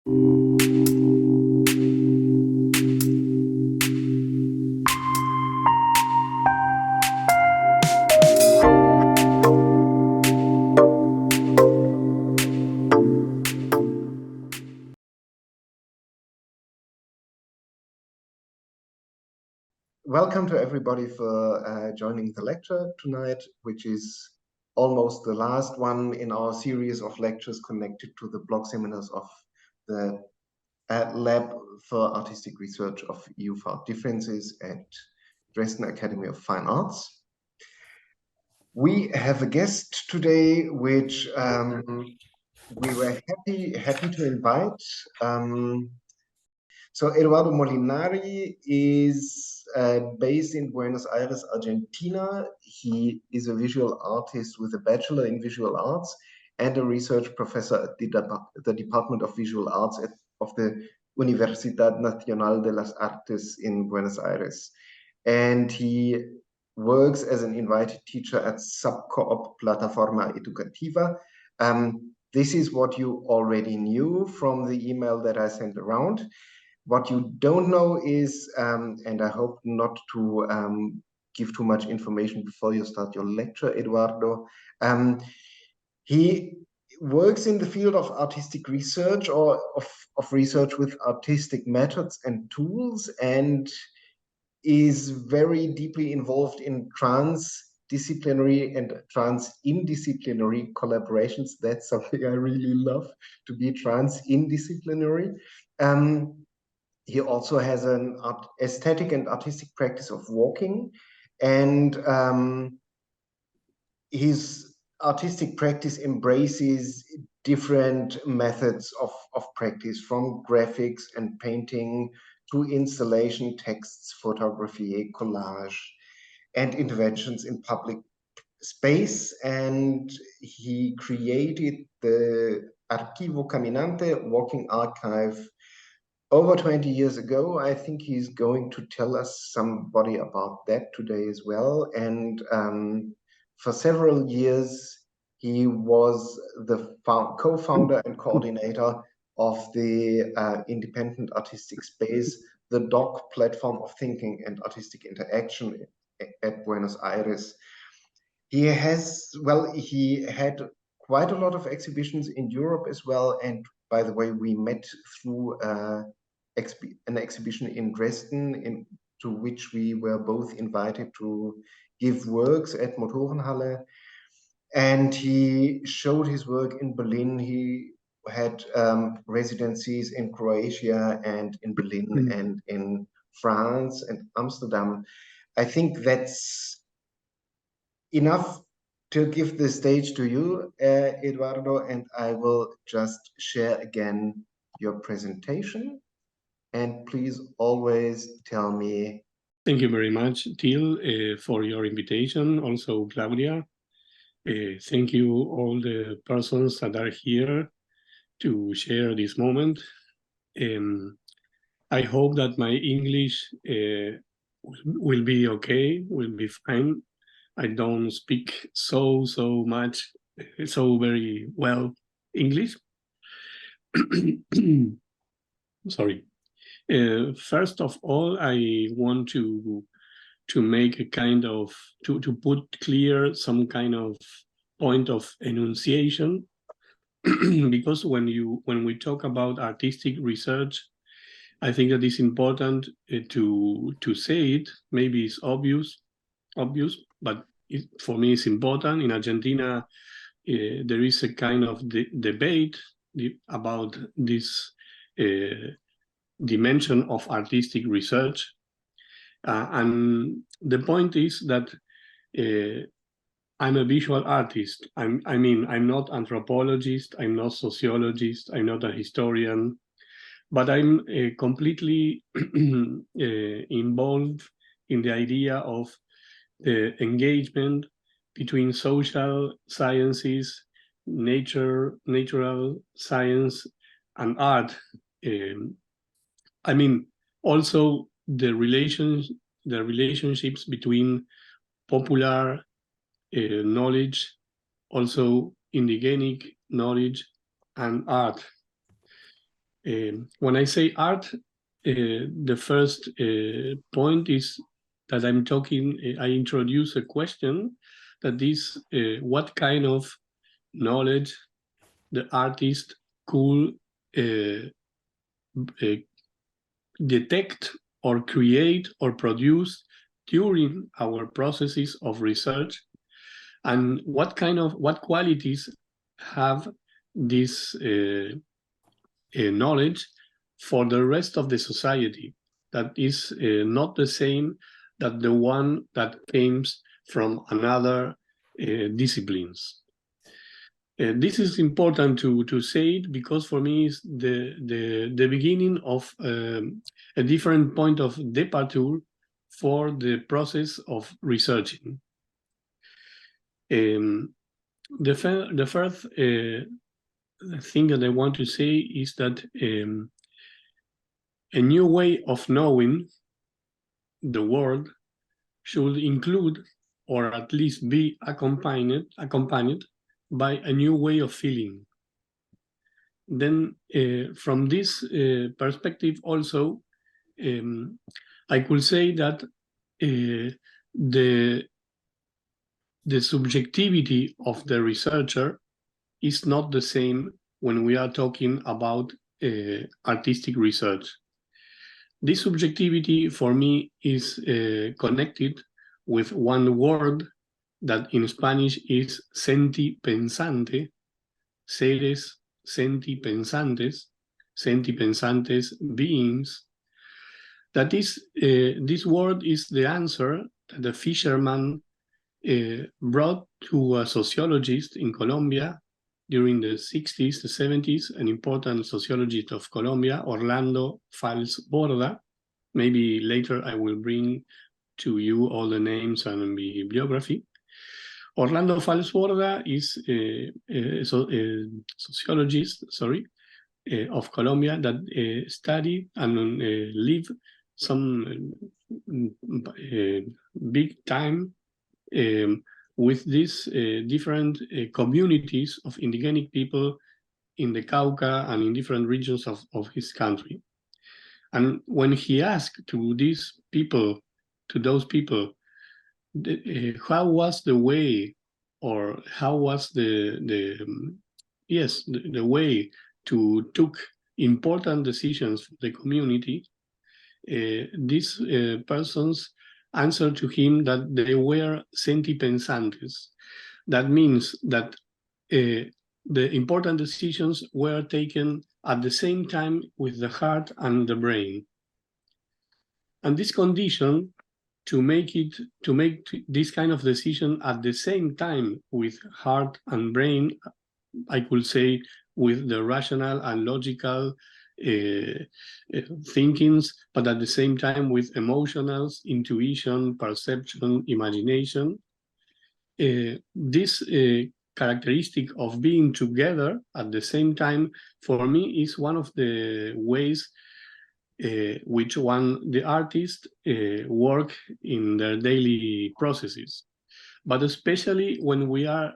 Welcome to everybody for joining the lecture tonight, which is almost the last one in our series of lectures connected to the block seminars of the Lab for Artistic Research of Youth Art Differences at Dresden Academy of Fine Arts. We have a guest today, which we were happy to invite. So Eduardo Molinari is based in Buenos Aires, Argentina. He is a visual artist with a Bachelor in Visual Arts and a research professor at the Department of Visual Arts of the Universidad Nacional de las Artes in Buenos Aires. And he works as an invited teacher at Subcoop Plataforma Educativa. This is what you already knew from the email that I sent around. What you don't know is, and I hope not to give too much information before you start your lecture, Eduardo, he works in the field of artistic research or of research with artistic methods and tools, and is very deeply involved in transdisciplinary and trans-indisciplinary collaborations. That's something I really love, to be trans-indisciplinary. He also has an aesthetic and artistic practice of walking, and his artistic practice embraces different methods of practice, from graphics and painting to installation, texts, photography, collage, and interventions in public space. And he created the Archivo Caminante, walking archive, over 20 years ago. I think he's going to tell us somebody about that today as well. And for several years, he was the co-founder and coordinator of the independent artistic space, the DOC Platform of Thinking and Artistic Interaction at Buenos Aires. He had quite a lot of exhibitions in Europe as well. And by the way, we met through an exhibition in Dresden, to which we were both invited to give works at Motorenhalle. And he showed his work in Berlin. He had residencies in Croatia and in Berlin and in France and Amsterdam. I think that's enough to give the stage to you, Eduardo, and I will just share again your presentation. And please always tell me. Thank you very much, Till, for your invitation. Also, Claudia. Thank you all the persons that are here to share this moment. I hope that my English will be okay, will be fine. I don't speak so very well English. Sorry. First of all, I want to make a kind of to put clear some kind of point of enunciation, because when we talk about artistic research, I think that it's important to say it. Maybe it's obvious, but for me it's important. In Argentina, there is a kind of debate about this dimension of artistic research, and the point is that I'm a visual artist. I'm not anthropologist, I'm not sociologist, I'm not a historian, but I'm completely involved in the idea of the engagement between social sciences, natural science, and art. Also the relationships between popular knowledge, also indigenic knowledge, and art. When I say art, the first point is that I'm talking, I introduce a question that is what kind of knowledge the artist could detect or create or produce during our processes of research, and what qualities have this knowledge for the rest of the society that is not the same that the one that comes from another disciplines. This is important to say it because for me it's the beginning of a different point of departure for the process of researching. The first thing that I want to say is that a new way of knowing the world should include, or at least be accompanied by a new way of feeling. Then from this perspective also, I could say that the subjectivity of the researcher is not the same when we are talking about artistic research. This subjectivity for me is connected with one word that in Spanish is sentipensante, seres sentipensantes, sentipensantes beings. That is, this word is the answer that the fisherman brought to a sociologist in Colombia during the 60s, the 70s, an important sociologist of Colombia, Orlando Falsborda. Maybe later I will bring to you all the names and bibliography. Orlando Falsborda is a sociologist, of Colombia that studied and lived some big time with these different communities of indigenic people in the Cauca and in different regions of his country. And when he asked to those people, how was the way, or how was the way to took important decisions for the community, these persons answered to him that they were sentipensantes. That means that the important decisions were taken at the same time with the heart and the brain. And this condition to make this kind of decision at the same time with heart and brain, I could say with the rational and logical thinkings, but at the same time with emotionals, intuition, perception, imagination. This characteristic of being together at the same time, for me, is one of the ways which the artists work in their daily processes. But especially when we are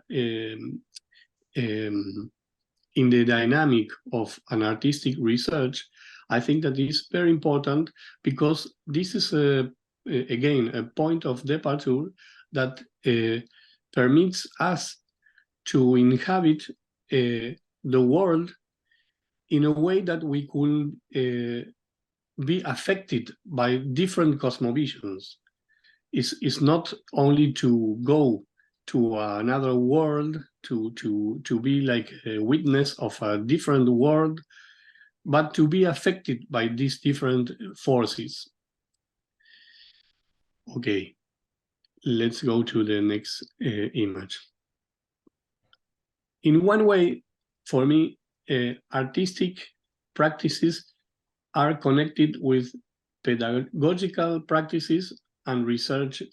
in the dynamic of an artistic research, I think that is very important, because this is, again, a point of departure that permits us to inhabit the world in a way that we could be affected by different cosmovisions. It's not only to go to another world, to be like a witness of a different world, but to be affected by these different forces. Okay, let's go to the next image. In one way, for me, artistic practices are connected with pedagogical practices and research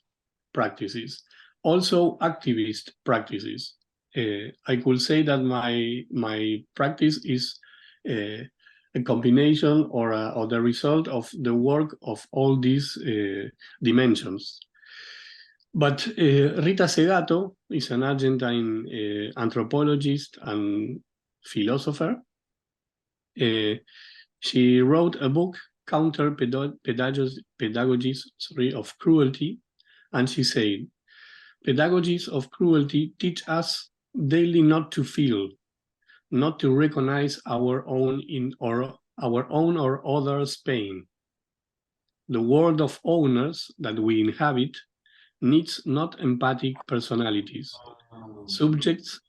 practices, also activist practices. I could say that my practice is a combination or the result of the work of all these dimensions. But Rita Segato is an Argentine anthropologist and philosopher. She wrote a book, Counter Pedagogies of Cruelty, and she said, pedagogies of cruelty teach us daily not to feel, not to recognize our own or others' pain. The world of owners that we inhabit needs not empathic personalities, subjects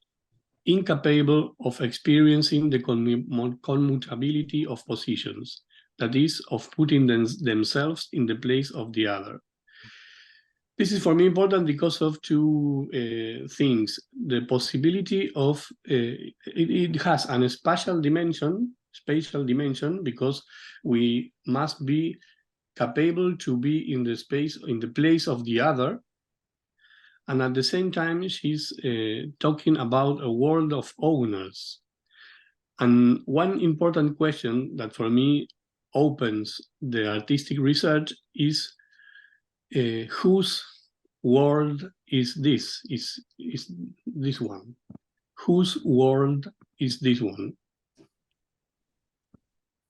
incapable of experiencing the commutability of positions, that is, of putting themselves in the place of the other. This is for me important because of two things. The possibility of, it has a spatial dimension because we must be capable to be in the space, in the place of the other. And at the same time, she's talking about a world of owners. And one important question that for me opens the artistic research is whose world is this? Is this one? Whose world is this one?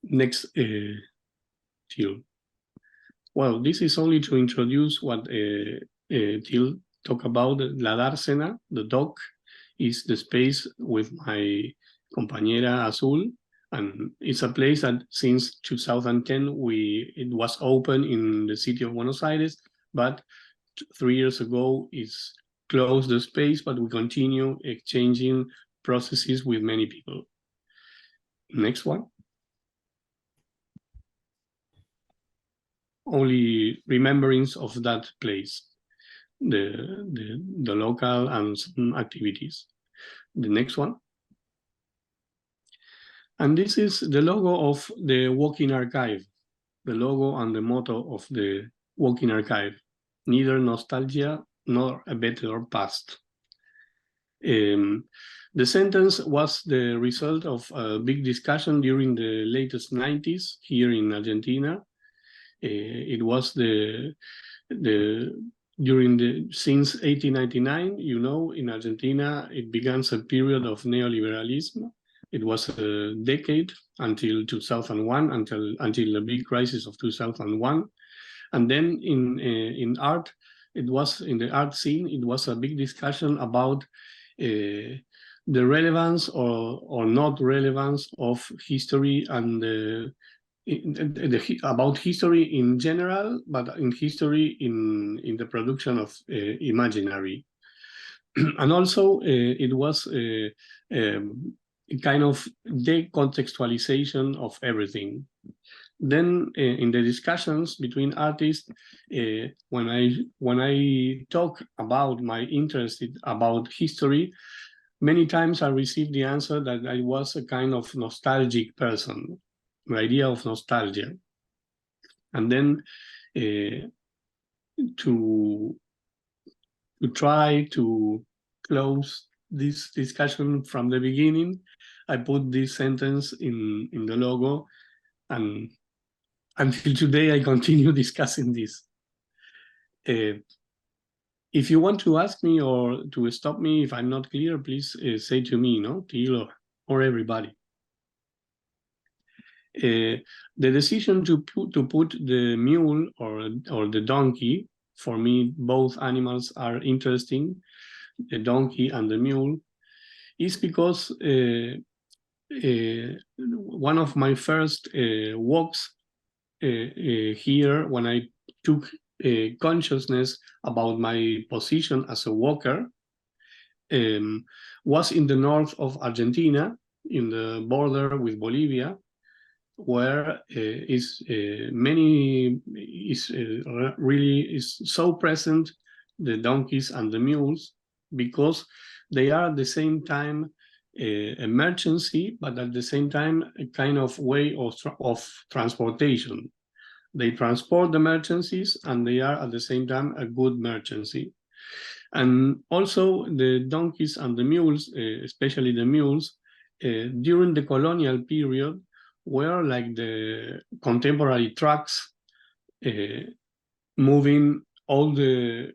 Next, Till. Well, this is only to introduce what Till talked about. La Dársena, the dog, is the space with my compañera Azul, and it's a place that since 2010 it was open in the city of Buenos Aires, but 3 years ago it's closed the space, but we continue exchanging processes with many people. Next one. Only remembrance of that place, the local and some activities. The next one. And this is the logo of the Walking Archive, the logo and the motto of the Walking Archive, neither nostalgia nor a better past. The sentence was the result of a big discussion during the latest 90s here in Argentina. It was since 1899, you know, in Argentina, it began a period of neoliberalism. It was a decade until 2001, until the big crisis of 2001. And then in art, it was in the art scene, it was a big discussion about the relevance or not relevance of history and about history in general, but in history in the production of imaginary. And also it was a kind of decontextualization of everything. Then in the discussions between artists, when I talk about my interest about history, many times I received the answer that I was a kind of nostalgic person, the idea of nostalgia. And then to try to close this discussion from the beginning, I put this sentence in the logo, and until today I continue discussing this. If you want to ask me or to stop me if I'm not clear, please say to me, no, Till or everybody. The decision to put the mule or the donkey, for me, both animals are interesting, the donkey and the mule, is because one of my first walks here, when I took consciousness about my position as a walker, was in the north of Argentina, in the border with Bolivia, where really is so present the donkeys and the mules, because they are at the same time emergency, but at the same time a kind of way of transportation. They transport the emergencies, and they are at the same time a good emergency. And also the donkeys and the mules, especially the mules, during the colonial period, were like the contemporary trucks moving all the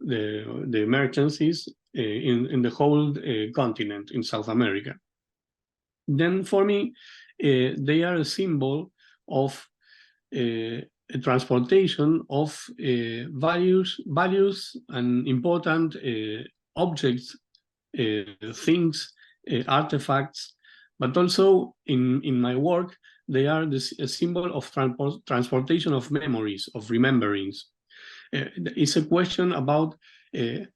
emergencies in the whole continent in South America. Then for me, they are a symbol of a transportation of values and important objects, things, artifacts, but also in my work, they are a symbol of transportation of memories, of rememberings. It's a question about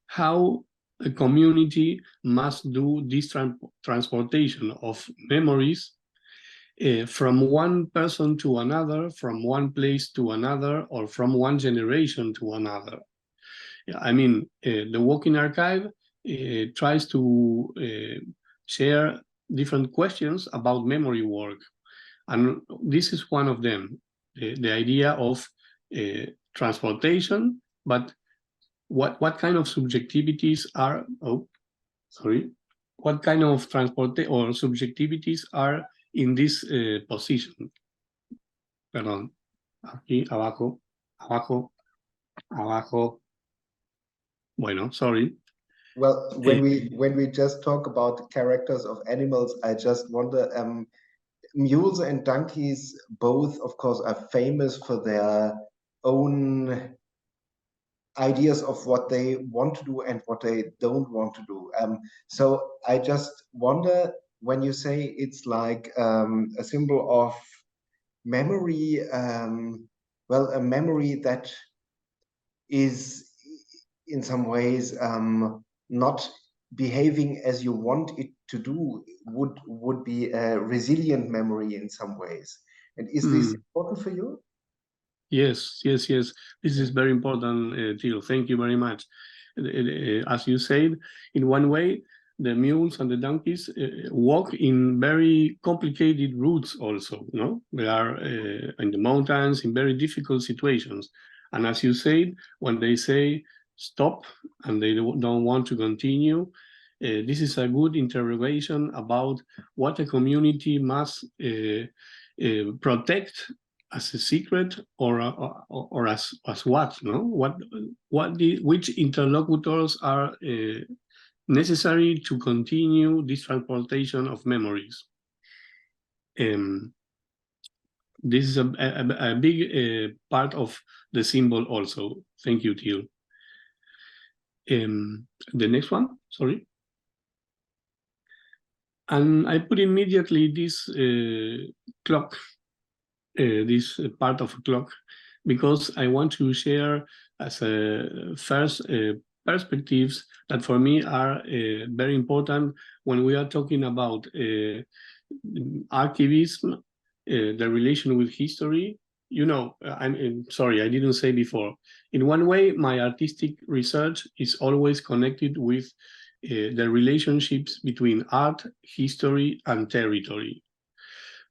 how a community must do this transportation of memories from one person to another, from one place to another, or from one generation to another. I mean, the Walking Archive tries to share different questions about memory work. And this is one of them, the idea of transportation, but what kind of subjectivities are, what kind of or subjectivities are in this position? Perdón, aquí, abajo, abajo, abajo. Bueno, sorry. Well, when we just talk about characters of animals, I just wonder, mules and donkeys both, of course, are famous for their own ideas of what they want to do and what they don't want to do. So I just wonder, when you say it's like a symbol of memory, well, a memory that is in some ways not behaving as you want it to do, would be a resilient memory in some ways. And is this important for you? Yes. This is very important, Theo. Thank you very much. As you said, in one way, the mules and the donkeys walk in very complicated routes also, no? They are in the mountains, in very difficult situations. And as you said, when they say stop and they don't want to continue, this is a good interrogation about what a community must protect as a secret, or as what, no? Which interlocutors are necessary to continue this transportation of memories? This is a big part of the symbol also. Thank you, Theo. The next one, sorry. And I put immediately this clock, this part of a clock, because I want to share as a first perspectives that for me are very important when we are talking about archivism, the relation with history. You know, I'm sorry, I didn't say before. In one way, my artistic research is always connected with the relationships between art, history, and territory.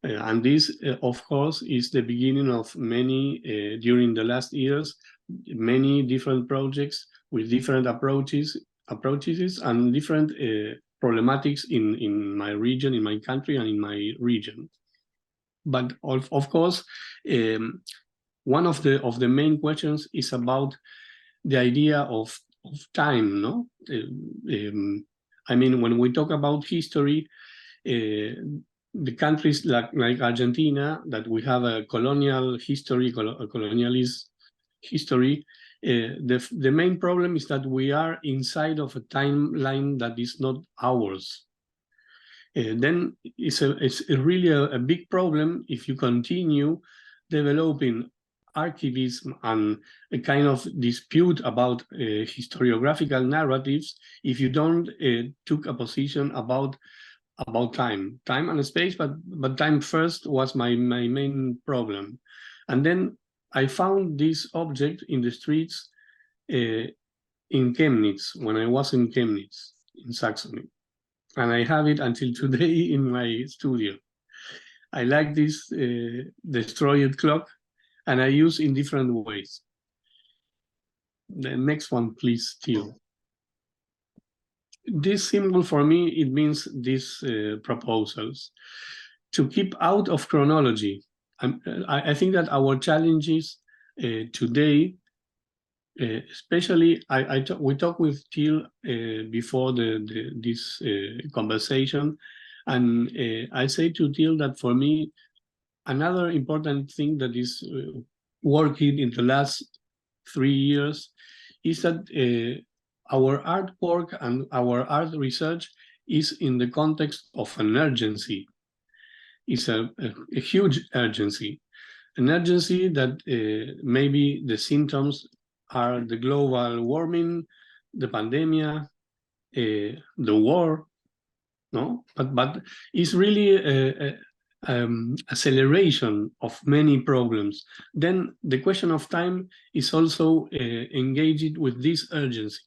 And this, of course, is the beginning of many, during the last years, many different projects with different approaches and different problematics in my region, in my country, and in my region. But of course, one of the main questions is about the idea of time, no? I mean, when we talk about history, the countries like Argentina, that we have a colonial history, a colonialist history, the main problem is that we are inside of a timeline that is not ours. Then it's really a big problem if you continue developing archivism and a kind of dispute about historiographical narratives if you don't took a position about time and space, but time first was my main problem. And then I found this object in the streets in Chemnitz, when I was in Chemnitz, in Saxony. And I have it until today in my studio. I like this destroyed clock, and I use in different ways. The next one, please, Theo. This symbol for me, it means these proposals. To keep out of chronology. I think that our challenges today, especially, we talked with Till before this conversation And I say to Till that for me, another important thing that is working in the last 3 years is that our artwork and our art research is in the context of an urgency. It's a huge urgency, an urgency that maybe the symptoms are the global warming, the pandemic, the war, no? But it's really acceleration of many problems. Then the question of time is also engaged with this urgency,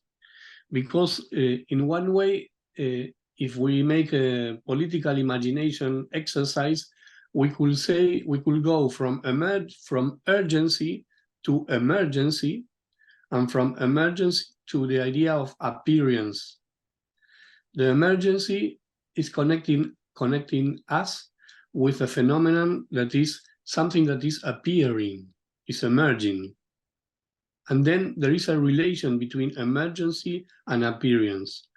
because in one way, if we make a political imagination exercise, we could say we could go from urgency to emergency, and from emergency to the idea of appearance. The emergency is connecting us with a phenomenon that is something that is appearing, is emerging. And then there is a relation between emergency and appearance.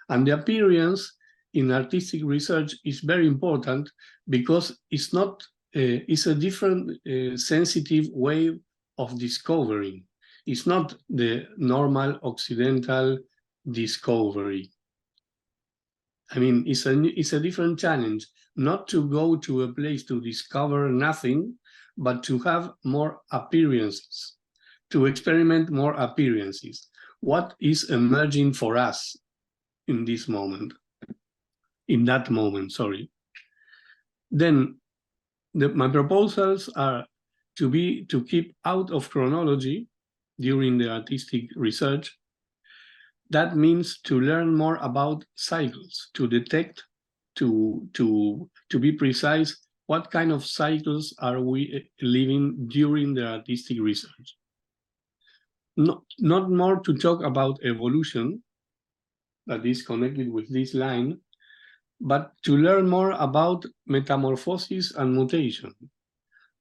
And the appearance in artistic research is very important because it's not, it's a different sensitive way of discovering. It's not the normal Occidental discovery. I mean, it's a different challenge, not to go to a place to discover nothing, but to have more appearances, to experiment more appearances. What is emerging for us in this moment, in that moment, sorry. Then my proposals are to keep out of chronology during the artistic research. That means to learn more about cycles, to detect, to be precise, what kind of cycles are we living during the artistic research. Not more to talk about evolution, that is connected with this line, but to learn more about metamorphosis and mutation,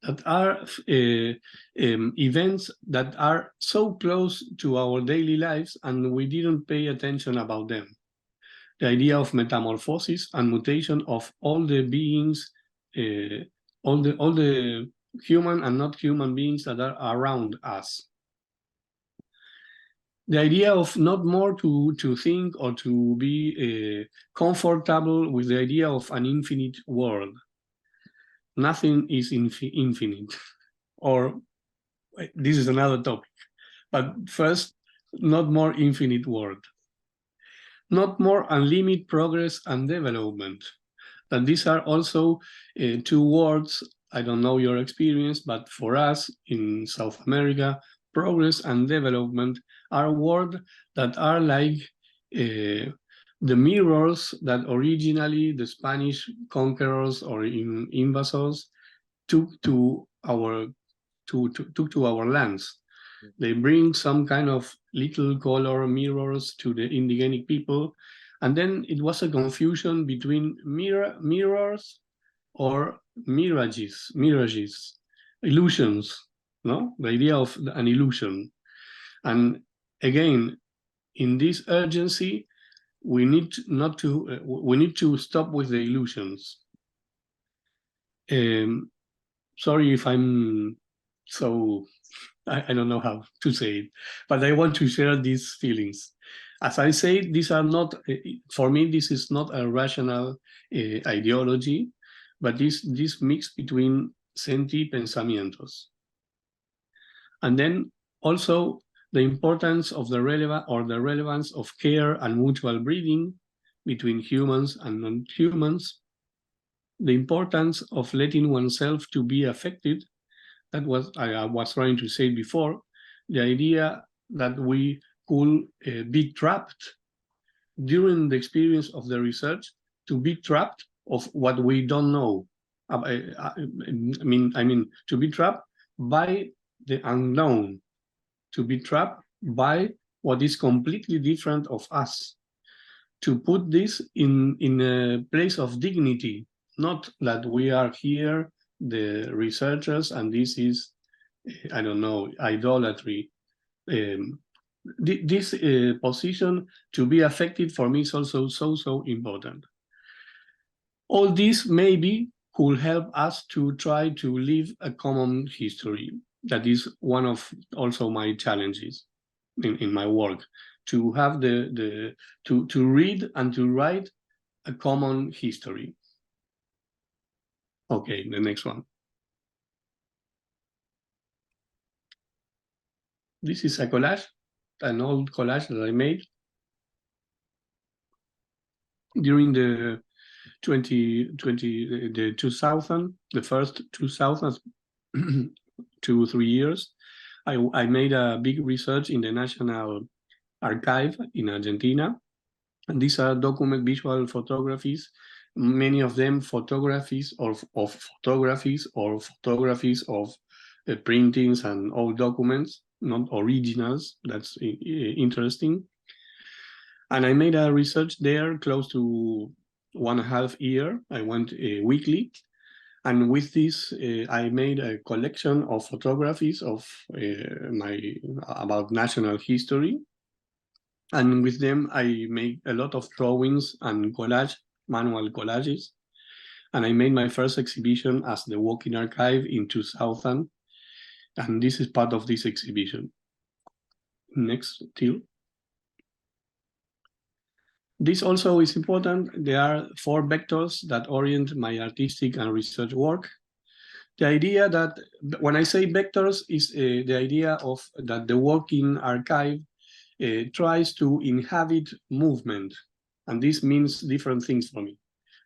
that are events that are so close to our daily lives and we didn't pay attention about them. The idea of metamorphosis and mutation of all the beings, all the human and not human beings that are around us. The idea of not more to think or to be comfortable with the idea of an infinite world. Nothing is infinite, or this is another topic. But first, not more infinite world. Not more unlimited progress and development. And these are also two words, I don't know your experience, but for us in South America, progress and development are words that are like the mirrors that originally the Spanish conquerors or invasors took to our lands. They bring some kind of little color mirrors to the indigenic people, and then it was a confusion between mirrors or mirages, illusions. No, the idea of an illusion, and again, in this urgency, we need to stop with the illusions. Sorry if I'm so, I don't know how to say it, but I want to share these feelings. As I say, these are not, for me, this is not a rational ideology, but this mix between sentipensamientos. And then also the importance of the relevance of care and mutual breeding between humans and non-humans, the importance of letting oneself to be affected. That was I was trying to say before, the idea that we could be trapped during the experience of the research, to be trapped of what we don't know. I mean, to be trapped by the unknown, to be trapped by what is completely different of us, to put this in a place of dignity, not that we are here, the researchers, and this is, I don't know, idolatry. This position to be affected for me is also so important. All this maybe could help us to try to live a common history. That is one of also my challenges in my work, to have to read and to write a common history. Okay, the next one. This is a collage, an old collage that I made during the 2020, the 2000, the first 2000, 2-3 years. I made a big research in the National Archive in Argentina. And these are document visual photographies, many of them photographies of photographies of printings and old documents, not originals. That's interesting. And I made a research there close to 1.5 years. I went weekly. And with this, I made a collection of photographies of about national history. And with them, I made a lot of drawings and manual collages. And I made my first exhibition as the Walking Archive in 2000. And this is part of this exhibition. Next, Till. This also is important. There are 4 vectors that orient my artistic and research work. The idea that, when I say vectors, is the idea of that the Walking Archive tries to inhabit movement, and this means different things for me.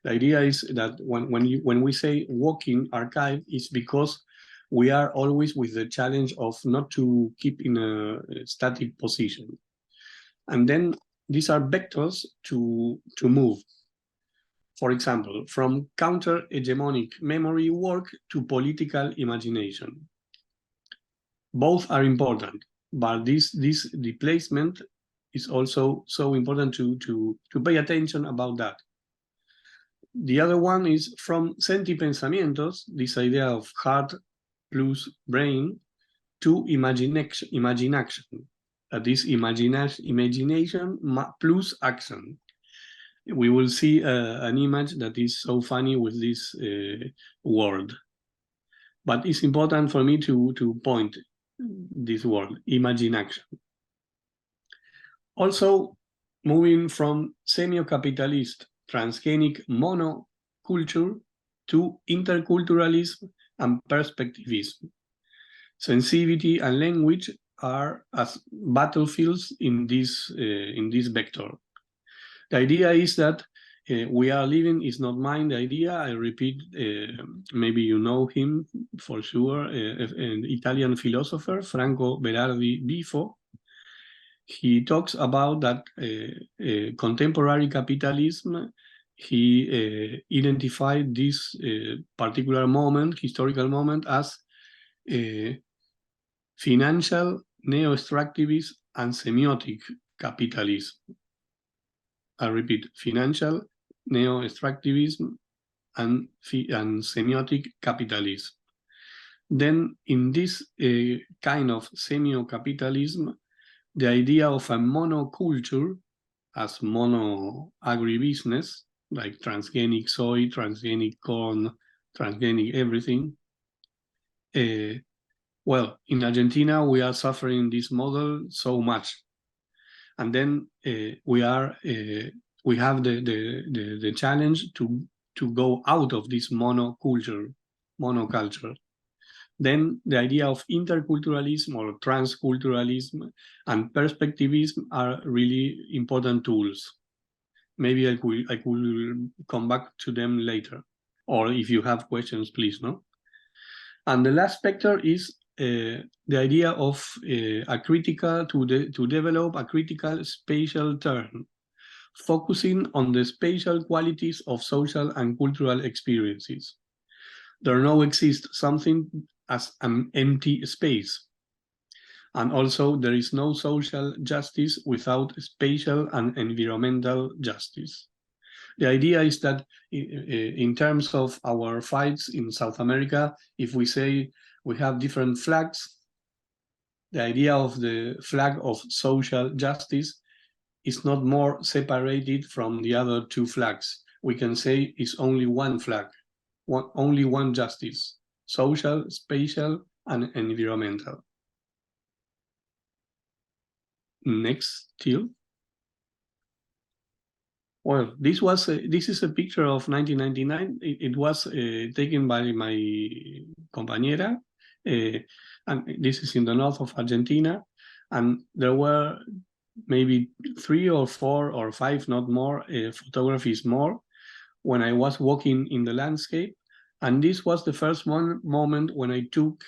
The idea is that when we say walking archive, is because we are always with the challenge of not to keep in a static position. And then these are vectors to move. For example, from counter-hegemonic memory work to political imagination. Both are important, but this displacement is also so important to pay attention about that. The other one is from sentipensamientos, this idea of heart plus brain, to imagination. This imagination plus action. We will see an image that is so funny with this word. But it's important for me to point this word, imagination. Also, moving from semio-capitalist transgenic monoculture to interculturalism and perspectivism. Sensitivity and language are as battlefields in this vector. The idea is that we are living is not mine. The idea, I repeat, maybe you know him for sure, an Italian philosopher, Franco Berardi Bifo. He talks about that contemporary capitalism. He identified this particular moment, historical moment, as financial, neo-extractivist, and semiotic capitalism. I repeat, financial, neo-extractivism, and semiotic capitalism. Then in this kind of semio-capitalism, the idea of a monoculture as mono-agribusiness, like transgenic soy, transgenic corn, transgenic everything. Well, in Argentina, we are suffering this model so much. And then we have the challenge to go out of this monoculture. Then the idea of interculturalism or transculturalism and perspectivism are really important tools. Maybe I could come back to them later. Or if you have questions, please, no? And the last vector is the idea of to develop a critical spatial turn, focusing on the spatial qualities of social and cultural experiences. There now exists something as an empty space. And also there is no social justice without spatial and environmental justice. The idea is that in terms of our fights in South America, if we say we have different flags, the idea of the flag of social justice is not more separated from the other 2 flags. we can say is only one flag, only one justice: social, spatial, and environmental. Next, Till. Well, this is a picture of 1999. It was taken by my compañera, and this is in the north of Argentina. And there were maybe 3 or 4 or 5, not more, photographies more when I was walking in the landscape. And this was the first moment when I took,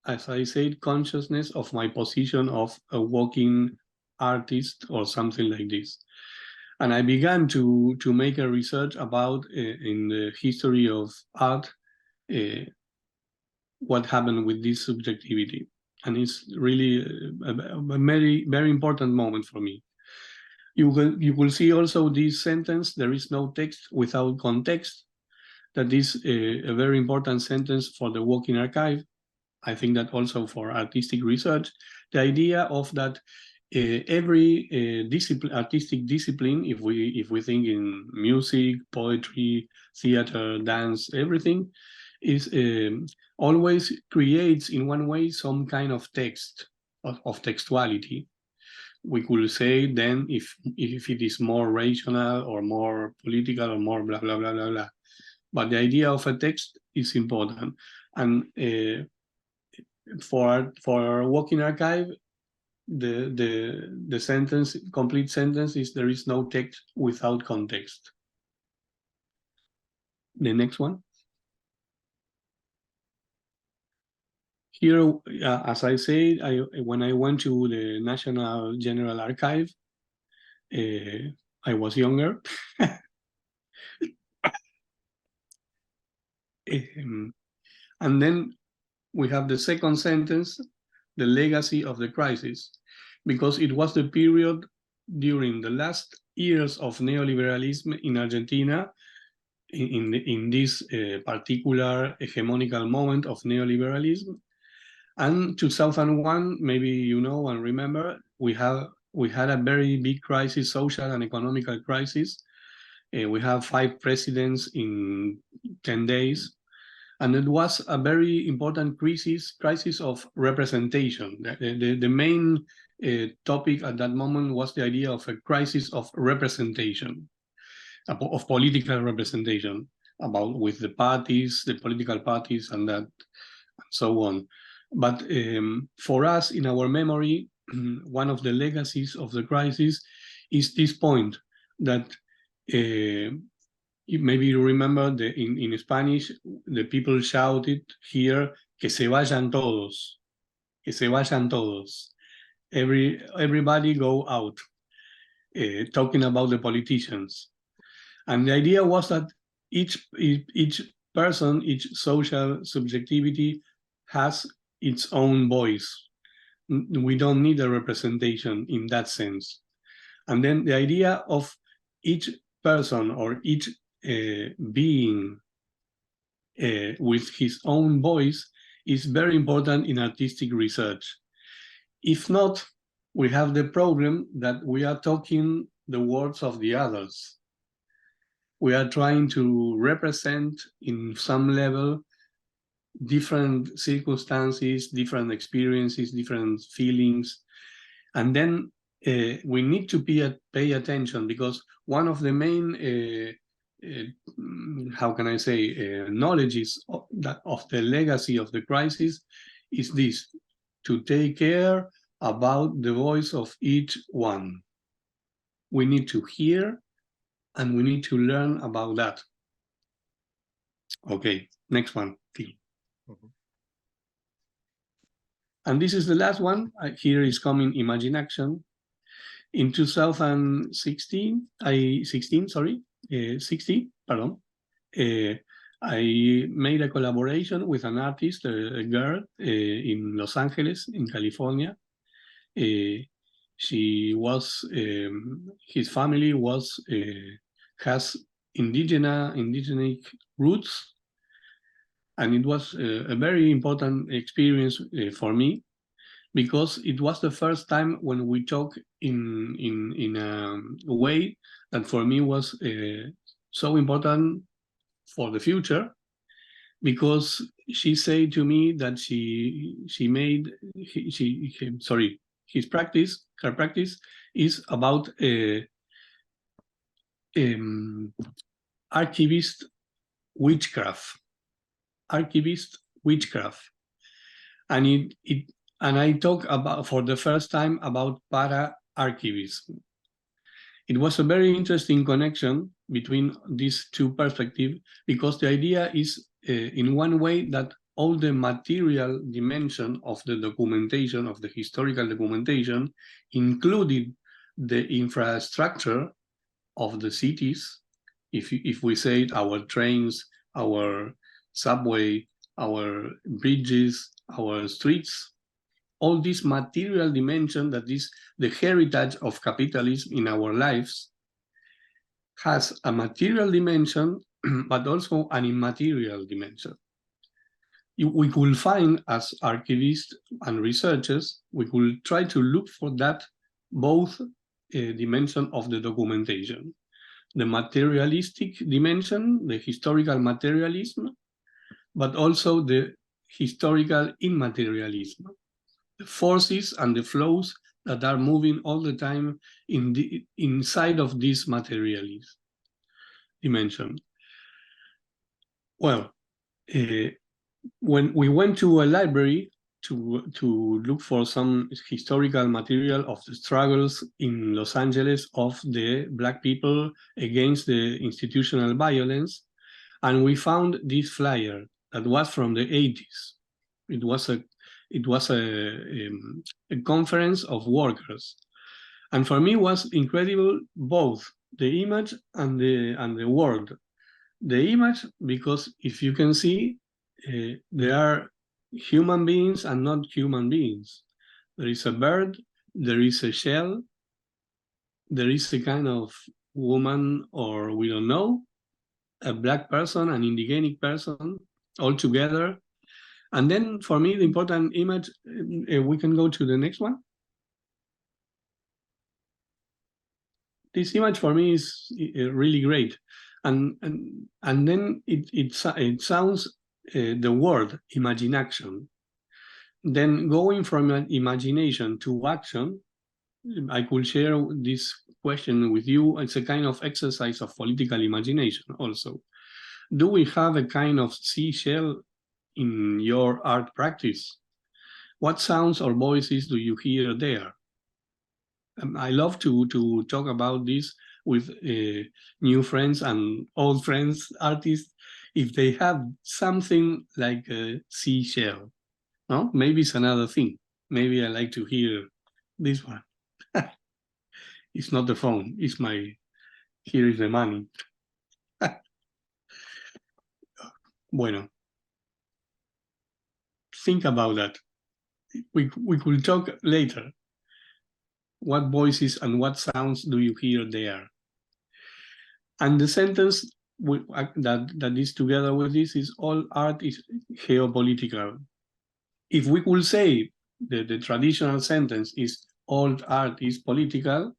as I said, consciousness of my position of a walking artist or something like this. And I began to make a research about, in the history of art, what happened with this subjectivity. And it's really a very, very important moment for me. You will see also this sentence: there is no text without context. That is a very important sentence for the walking archive. I think that also for artistic research, the idea of that every artistic discipline, if we think in music, poetry, theater, dance, everything, is always creates in one way some kind of text, of textuality. We could say then if it is more rational or more political or more blah blah blah blah blah. But the idea of a text is important, and for our walking archive, the sentence, complete sentence, is: there is no text without context. The next one. Here, as I said, when I went to the National General Archive, I was younger. And then we have the second sentence, the legacy of the crisis, because it was the period during the last years of neoliberalism in Argentina, in this particular hegemonical moment of neoliberalism. And 2001, maybe you know and remember, we had a very big crisis, social and economical crisis. We have 5 presidents in 10 days. And it was a very important crisis of representation. The main topic at that moment was the idea of a crisis of representation, of political representation, with the parties, the political parties, and that, and so on. But for us, in our memory, one of the legacies of the crisis is this point that maybe you remember in Spanish, the people shouted here, que se vayan todos, que se vayan todos. Everybody go out, talking about the politicians. And the idea was that each person, each social subjectivity has its own voice. We don't need a representation in that sense. And then the idea of each person or each being with his own voice is very important in artistic research. If not, we have the problem that we are talking the words of the others. We are trying to represent in some level different circumstances, different experiences, different feelings. And then we need to pay attention, because one of the main how can I say, knowledges of the legacy of the crisis is this: to take care about the voice of each one. We need to hear and we need to learn about that. Okay, next one, Phil. And this is the last one. Here is coming Imagine Action. In 2016, I made a collaboration with an artist, a girl in Los Angeles, in California. She was, his family has indigenous roots, and it was a very important experience for me, because it was the first time when we talk in a way that for me was so important for the future, because she said to me that her practice is about archivist witchcraft, and I talk about for the first time about para-archivism. It was a very interesting connection between these two perspectives, because the idea is, in one way, that all the material dimension of the documentation, of the historical documentation, including the infrastructure of the cities, if we say our trains, our subway, our bridges, our streets, all this material dimension that is the heritage of capitalism in our lives, has a material dimension, but also an immaterial dimension. We could find, as archivists and researchers, we could try to look for that both dimension of the documentation. The materialistic dimension, the historical materialism, but also the historical immaterialism. The forces and the flows that are moving all the time inside of this materialist dimension. Well, when we went to a library to look for some historical material of the struggles in Los Angeles of the Black people against the institutional violence, and we found this flyer that was from the 80s. It was a conference of workers, and for me it was incredible, both the image and the word. The image, because if you can see, there are human beings and not human beings. There is a bird, there is a shell, there is a kind of woman, or we don't know, a Black person, an indigenic person, all together. And then for me, the important image, we can go to the next one. This image for me is really great. And then it sounds the word imagination. Then going from imagination to action, I could share this question with you. It's a kind of exercise of political imagination also. Do we have a kind of seashell in your art practice? What sounds or voices do you hear there? I love to talk about this with new friends and old friends, artists, if they have something like a seashell. No, maybe it's another thing. Maybe I like to hear this one. It's not the phone, it's here is the money. Bueno, think about that. We could talk later. What voices and what sounds do you hear there? And the sentence that is together with this is, all art is geopolitical. If we could say the traditional sentence is all art is political,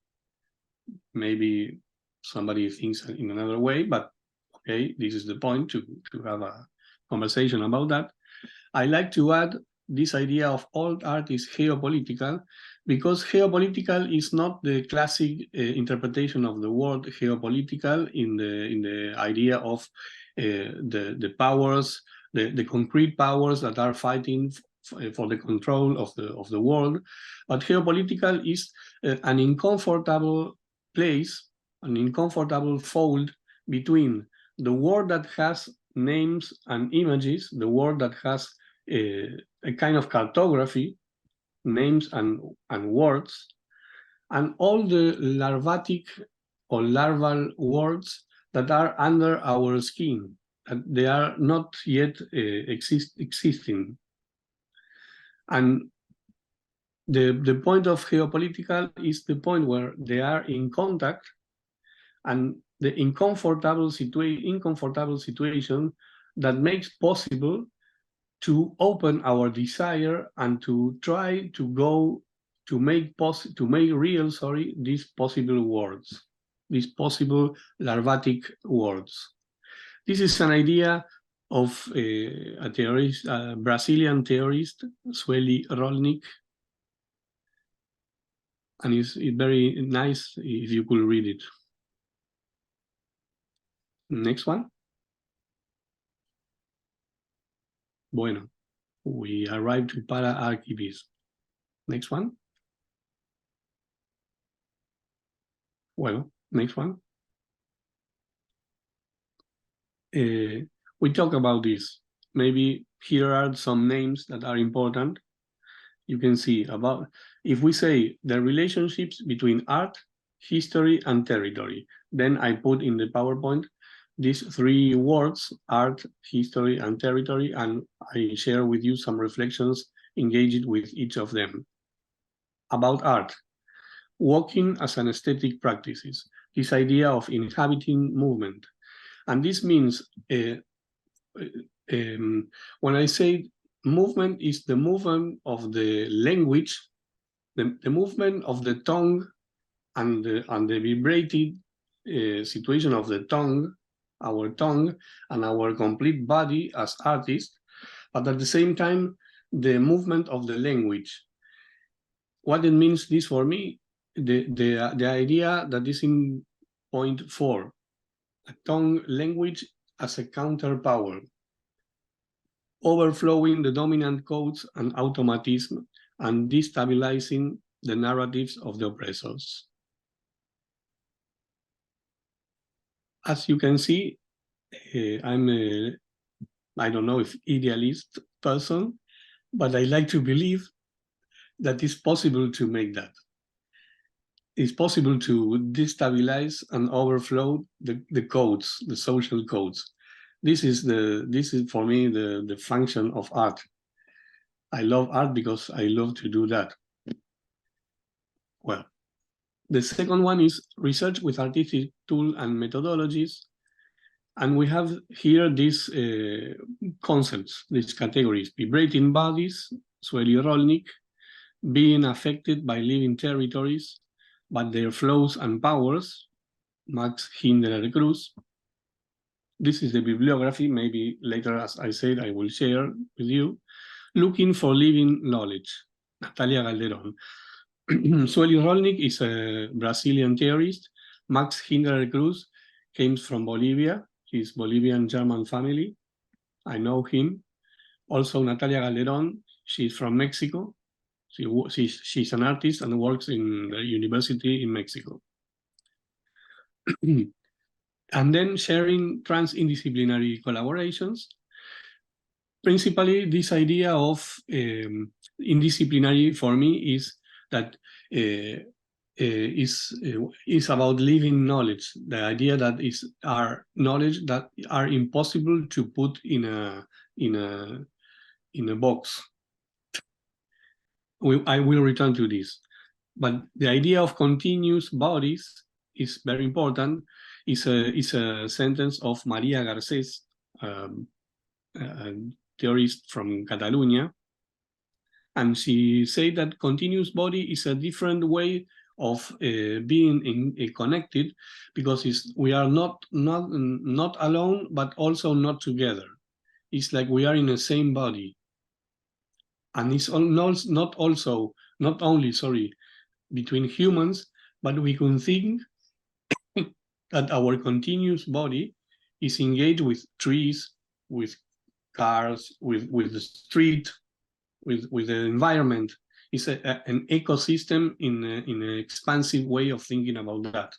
maybe somebody thinks in another way, but okay, this is the point to have a conversation about that. I like to add this idea of all art is geopolitical, because geopolitical is not the classic interpretation of the word geopolitical in the idea of the powers, the concrete powers that are fighting for the control of the world. But geopolitical is an uncomfortable place, an uncomfortable fold between the world that has names and images, the world that has a kind of cartography, names and words, and all the larvatic or larval words that are under our skin, and they are not yet existing. And the point of geopolitical is the point where they are in contact, and the uncomfortable situation that makes possible to open our desire and to try to go to make real these possible worlds. these possible larvatic words. This is an idea of a theorist, a Brazilian theorist, Sueli Rolnik, and it's very nice if you could read it. Next one. Bueno, we arrived to para-archivism. Next one. Well, next one. We talk about this. Maybe here are some names that are important. You can see about, if we say the relationships between art, history, and territory, then I put in the PowerPoint these three words, art, history, and territory, and I share with you some reflections engaged with each of them. About art, walking as an aesthetic practices, this idea of inhabiting movement. And this means, when I say movement is the movement of the language, the movement of the tongue and the vibrated situation of the tongue, our tongue and our complete body as artists, but at the same time, the movement of the language. What it means this for me, the idea that is in point 4, a tongue language as a counter power, overflowing the dominant codes and automatism and destabilizing the narratives of the oppressors. As you can see, I'm a, I don't know if idealist person, but I like to believe that it's possible to make that. It's possible to destabilize and overflow the codes, the social codes. This is for me the function of art. I love art because I love to do that. Well, the second one is research with artistic tools and methodologies. And we have here these concepts, these categories: vibrating bodies, Sueli Rolnik, being affected by living territories, but their flows and powers, Max Hinderer Cruz. This is the bibliography, maybe later, as I said, I will share with you. Looking for living knowledge, Natalia Calderon. Sueli Rolnik is a Brazilian theorist. Max Hinderer Cruz came from Bolivia. He's Bolivian-German family. I know him. Also, Natalia Calderon, she's from Mexico. She's an artist and works in the university in Mexico. And then sharing trans-indisciplinary collaborations. Principally, this idea of indisciplinary for me is that is about living knowledge. The idea that is our knowledge that are impossible to put in a box. I will return to this, but the idea of continuous bodies is very important. Is a sentence of Maria Garcés, a theorist from Catalonia, and she said that continuous body is a different way of being connected, because we are not alone, but also not together. It's like we are in the same body, and it's not only between humans, but we can think that our continuous body is engaged with trees, with cars, with the street, with the environment. It's an ecosystem in an expansive way of thinking about that.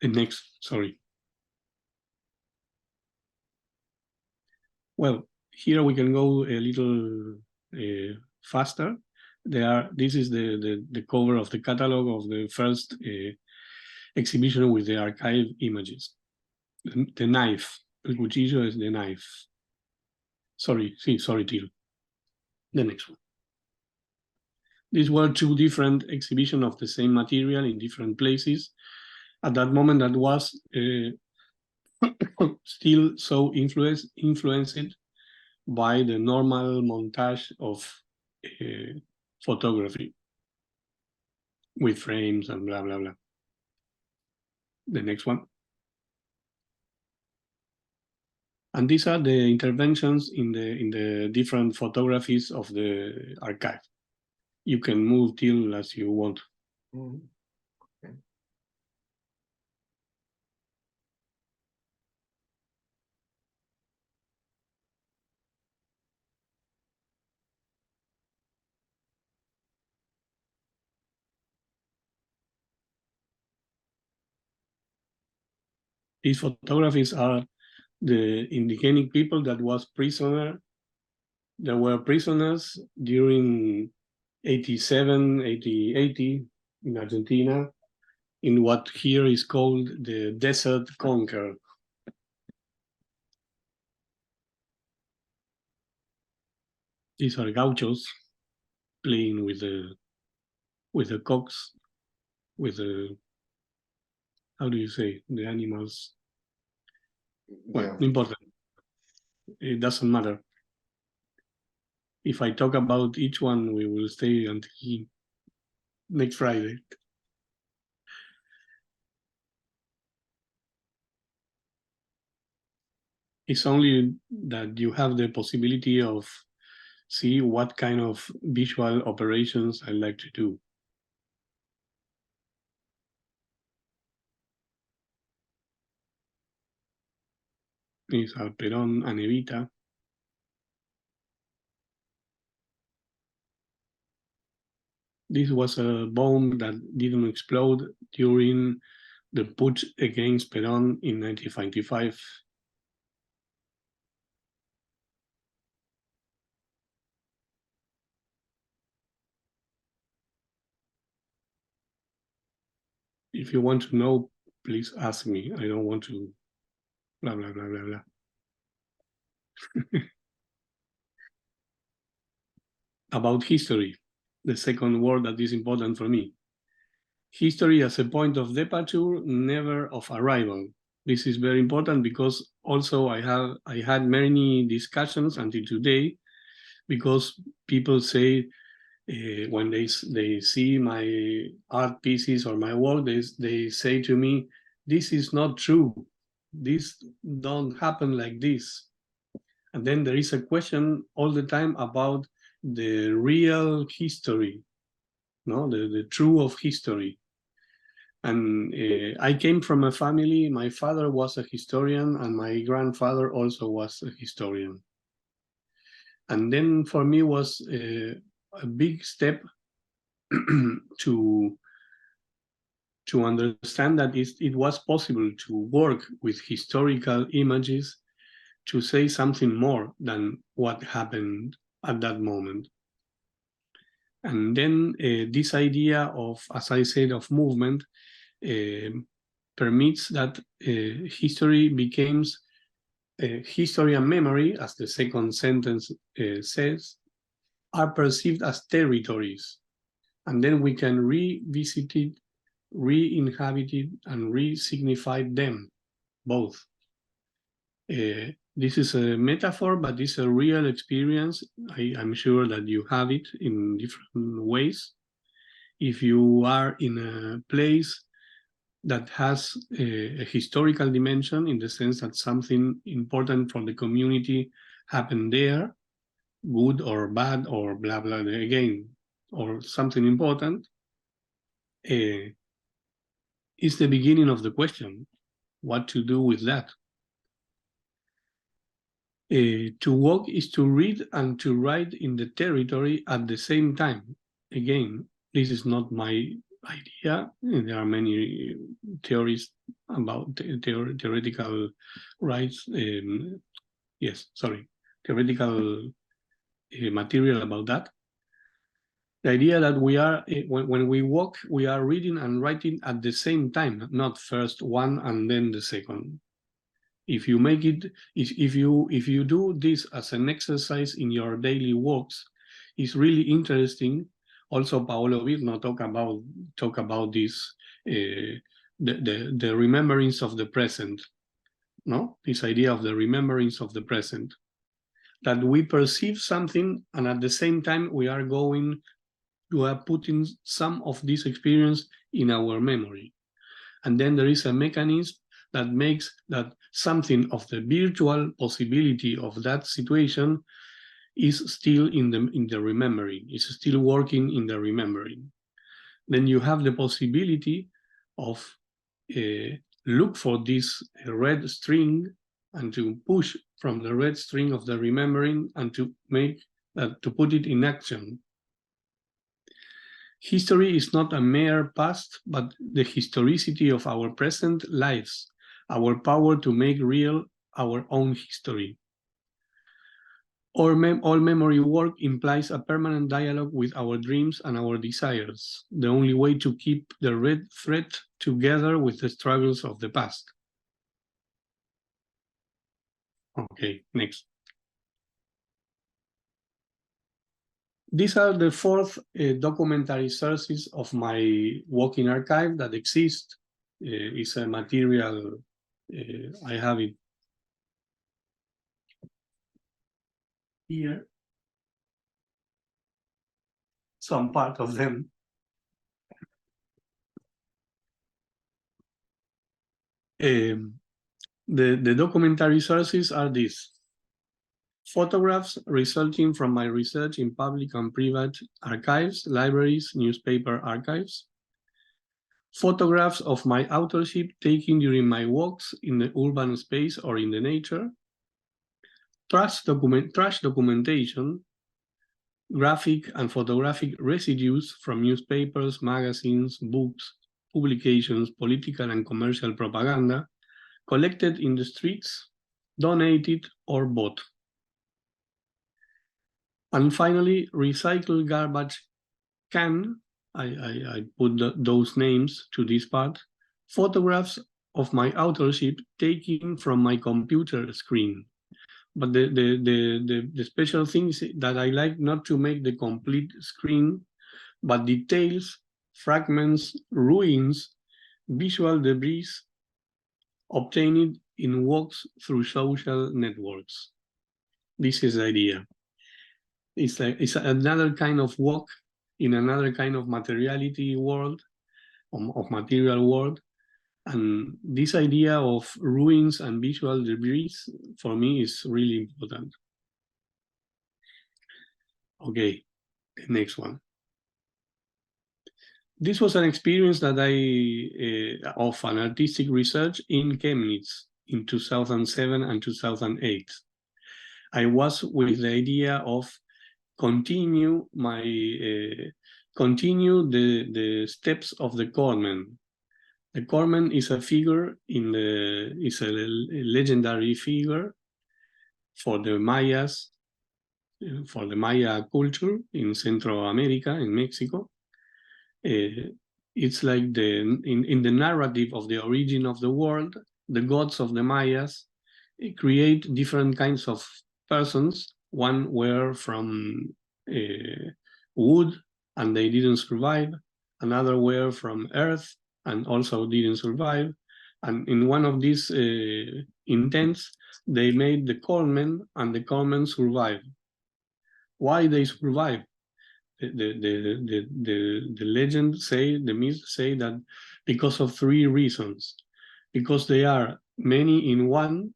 Next, sorry. Well, here we can go a little faster. This is the cover of the catalog of the first exhibition with the archive images. The knife, el cuchillo is the knife. Sorry, Till. The next one. These were two different exhibitions of the same material in different places. At that moment, that was still so influenced by the normal montage of photography. with frames and blah, blah, blah. The next one. And these are the interventions in the different photographies of the archive. You can move till as you want. Mm-hmm. Okay. These photographies are the indicating people that was prisoner. There were prisoners during 87, 80 in Argentina, in what here is called the Desert Conquer. These are gauchos playing with the cocks, with the, how do you say, the animals? Well, Yeah. important. It doesn't matter. If I talk about each one, we will stay until next Friday. It's only that you have the possibility of see what kind of visual operations I like to do. These are Perón and Evita. This was a bomb that didn't explode during the putsch against Perón in 1955. If you want to know, please ask me. I don't want to blah, blah, blah, blah, blah. About history, the second word that is important for me. History as a point of departure, never of arrival. This is very important because also I had many discussions until today, because people say when they see my art pieces or my work, they say to me, this is not true. This don't happen like this. And then there is a question all the time about the real history, no, the true of history. And I came from a family, my father was a historian and my grandfather also was a historian. And then for me was a big step to understand that it was possible to work with historical images to say something more than what happened at that moment. And then this idea of, as I said, of movement permits that history becomes history and memory, as the second sentence says, are perceived as territories. And then we can revisit it, re-inhabit it, and re-signify them, both. This is a metaphor, but it's a real experience. I'm sure that you have it in different ways. If you are in a place that has a historical dimension, in the sense that something important for the community happened there, good or bad or blah, blah, again, or something important, is the beginning of the question, what to do with that. To walk is to read and to write in the territory at the same time. Again, this is not my idea. There are many theories about theoretical rights. Theoretical material about that. The idea that we are, when we walk, we are reading and writing at the same time, not first one and then the second. If you make it, if you do this as an exercise in your daily walks, it's really interesting. Also, Paolo Virno talk about this, the remembrance of the present, no? This idea of the remembrance of the present, that we perceive something and at the same time we are going we are putting some of this experience in our memory. And then there is a mechanism that makes that something of the virtual possibility of that situation is still in the remembering, is still working in the remembering. Then you have the possibility of look for this red string and to push from the red string of the remembering and to make that, to put it in action. History is not a mere past, but the historicity of our present lives, our power to make real our own history. All memory work implies a permanent dialogue with our dreams and our desires, the only way to keep the red thread together with the struggles of the past. Okay, next. These are the 4th documentary sources of my walking archive that exist. It's a material, I have it here. Some part of them. The documentary sources are these. Photographs resulting from my research in public and private archives, libraries, newspaper archives. Photographs of my authorship taken during my walks in the urban space or in the nature. Trash documentation, graphic and photographic residues from newspapers, magazines, books, publications, political and commercial propaganda, collected in the streets, donated or bought. And finally, recycled garbage can, I put those names to this part, photographs of my authorship taken from my computer screen. But the special thing is that I like not to make the complete screen, but details, fragments, ruins, visual debris obtained in walks through social networks. This is the idea. It's another kind of walk in another kind of materiality world, of material world. And this idea of ruins and visual debris, for me, is really important. Okay, the next one. This was an experience that of an artistic research in Chemnitz in 2007 and 2008. I was with the idea of continue the steps of the corpsman. The corpsman is a figure is a legendary figure for the Mayas, for the Maya culture in Central America, in Mexico. It's like in the narrative of the origin of the world, the gods of the Mayas create different kinds of persons. One were from wood and they didn't survive. Another were from earth and also didn't survive. And in one of these intents, they made the corpsmen, and the corpsmen survived. Why they survive? The legend say, the myth say that because of 3 reasons. Because they are many in one,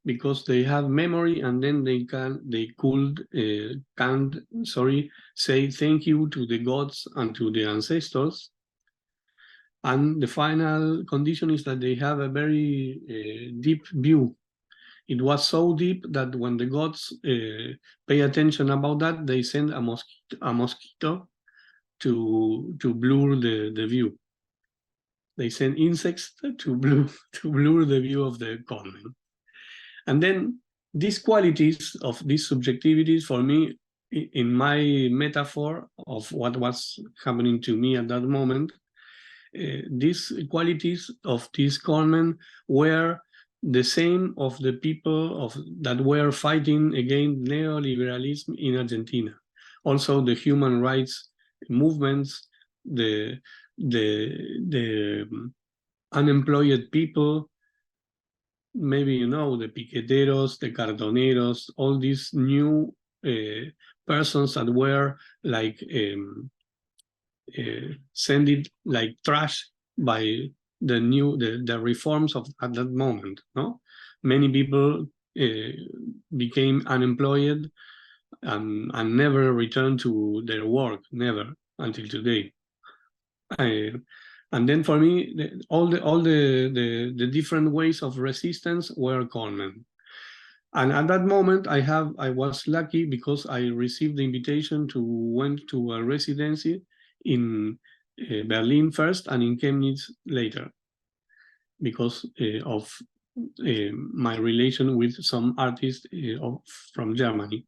because they have memory, and then they can't say thank you to the gods and to the ancestors. And the final condition is that they have a very deep view. It was so deep that when the gods pay attention about that, they send a mosquito to blur the view. They send insects to blur the view of the corpsman. And then these qualities of these subjectivities, for me, in my metaphor of what was happening to me at that moment, these qualities of these corpsmen were the same of the people that were fighting against neoliberalism in Argentina. Also the human rights movements, the unemployed people, maybe you know, the piqueteros, the cartoneros, all these new persons that were like sending like trash by the reforms of at that moment. No, many people became unemployed and never returned to their work, never until today. And then for me, all the different ways of resistance were common. And at that moment, I was lucky because I received the invitation to went to a residency in Berlin first and in Chemnitz later, because of my relation with some artists from Germany.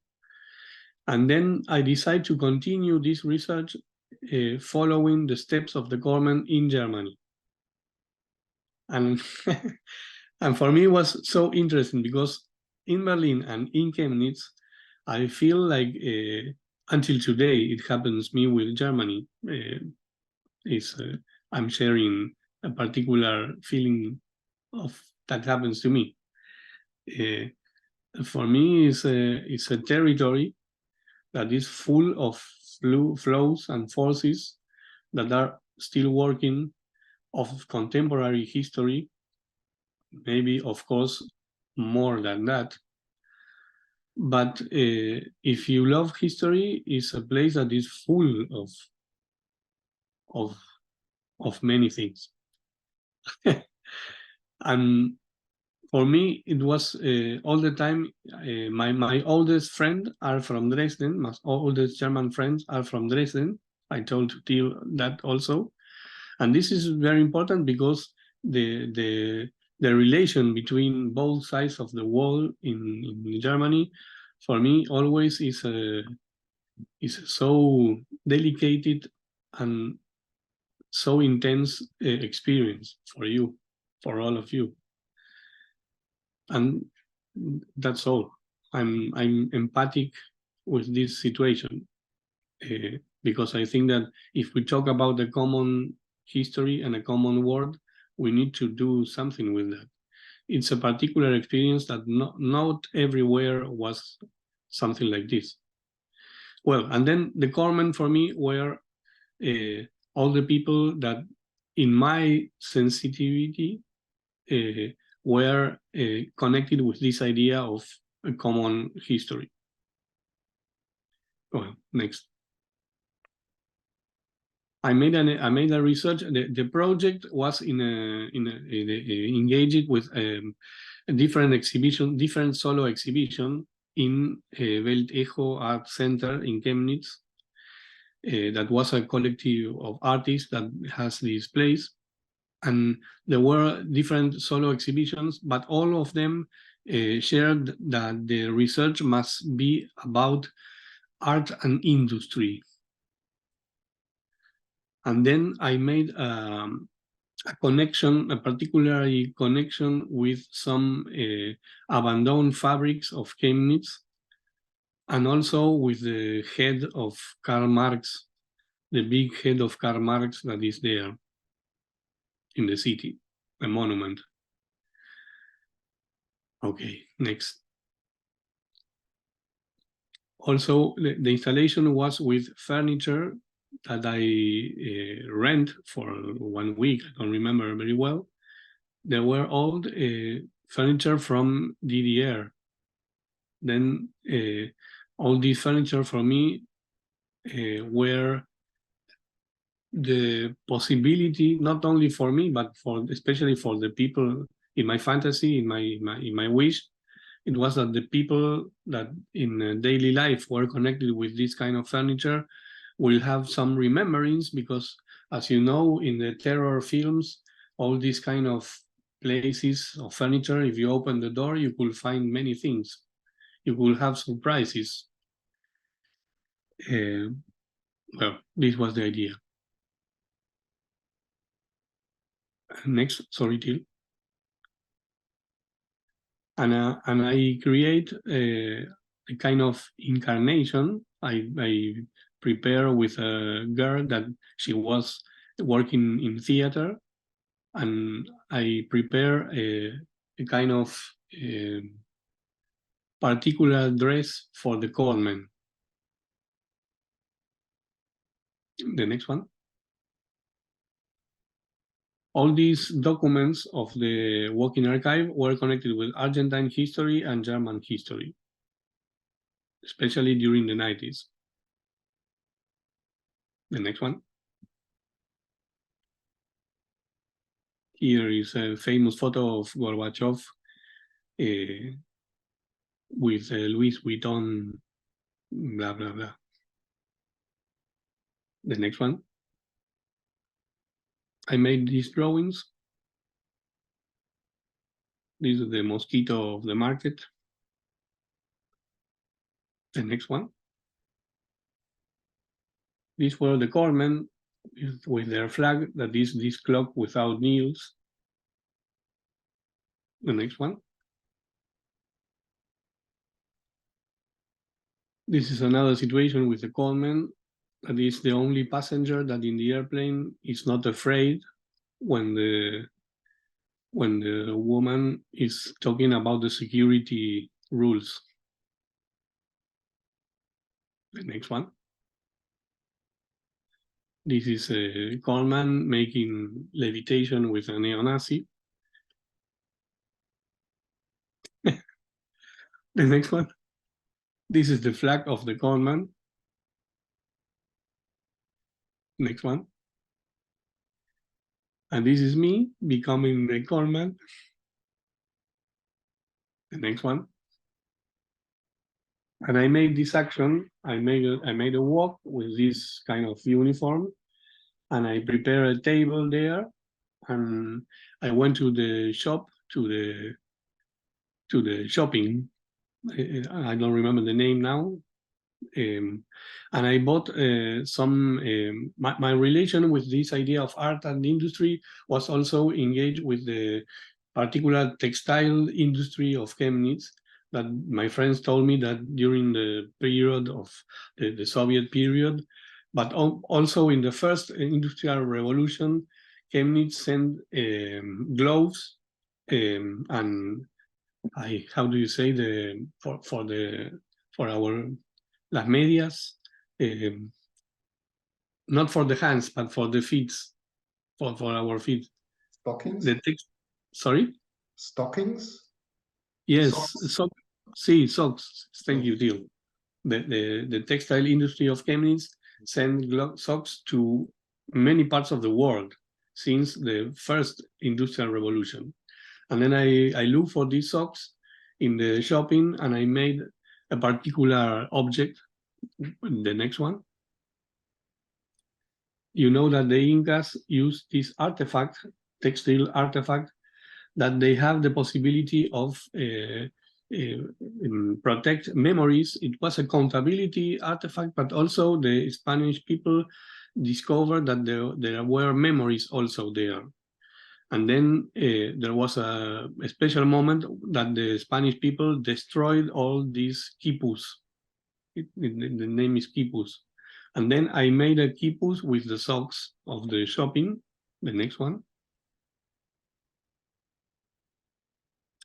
And then I decided to continue this research following the steps of the government in Germany. And and for me it was so interesting because in Berlin and in Chemnitz, I feel like until today it happens me with Germany. I'm sharing a particular feeling of that happens to me. For me, it's a territory that is full of flows and forces that are still working of contemporary history, maybe, of course, more than that. But if you love history, it's a place that is full of many things. And for me, it was all the time, my oldest friend are from Dresden, my oldest German friends are from Dresden. I told Till that also. And this is very important because the relation between both sides of the wall in Germany, for me, always is so delicate and so intense experience for you, for all of you. And that's all. I'm empathic with this situation because I think that if we talk about the common history and a common world, we need to do something with that. It's a particular experience that not everywhere was something like this. Well, and then the comment for me were all the people that in my sensitivity were connected with this idea of a common history. Well, next. I made a research. The project was engaged with a different exhibition, different solo exhibition in Welt Echo Art Center in Chemnitz. That was a collective of artists that has this place. And there were different solo exhibitions, but all of them shared that the research must be about art and industry. And then I made a connection, a particular connection with some abandoned fabrics of Chemnitz, and also with the head of Karl Marx, the big head of Karl Marx that is there in the city, a monument. Okay, next. Also, the installation was with furniture that I rent for 1 week. I don't remember very well. There were old furniture from DDR. Then all this furniture for me were the possibility, not only for me, but especially for the people in my fantasy, in my wish. It was that the people that in daily life were connected with this kind of furniture will have some rememberings, because as you know, in the terror films, all these kind of places of furniture, if you open the door, you could find many things. You will have surprises. Well, this was the idea. Next, sorry, Till. And I create a kind of incarnation. I prepare with a girl that she was working in theater, and I prepare a kind of particular dress for the Coleman. The next one. All these documents of the working archive were connected with Argentine history and German history, especially during the 90s. The next one. Here is a famous photo of Gorbachev with Louis Vuitton, blah, blah, blah. The next one. I made these drawings. This is the mosquito of the market. The next one. These were the corpsmen with their flag, that is this clock without needles. The next one. This is another situation with the corpsman, that is the only passenger that in the airplane is not afraid when the woman is talking about the security rules. The next one. This is a corpsman making levitation with a neo-Nazi. The next one. This is the flag of the corpsman. Next one. And this is me becoming the corpsman. The next one. And I made this action. I made a walk with this kind of uniform, and I prepared a table there, and I went to the shop, to the shopping. I don't remember the name now. And I bought some. My relation with this idea of art and industry was also engaged with the particular textile industry of Chemnitz, that my friends told me that during the period of the Soviet period, but also in the first industrial revolution, Chemnitz sent gloves and how do you say, for our las medias, not for the hands, but for the feet, for our feet. Stockings? Sorry? Stockings? Yes, Socks? Socks. Thank you, Till. The textile industry of Chemnitz sent socks to many parts of the world since the first industrial revolution. And then I looked for these socks in the shopping, and I made a particular object. The next one. You know that the Incas used this artifact, textile artifact, that they have the possibility of protect memories. It was a countability artifact, but also the Spanish people discovered that there were memories also there. And then there was a special moment that the Spanish people destroyed all these quipus. The name is quipus. And then I made a quipus with the socks of the shopping. The next one.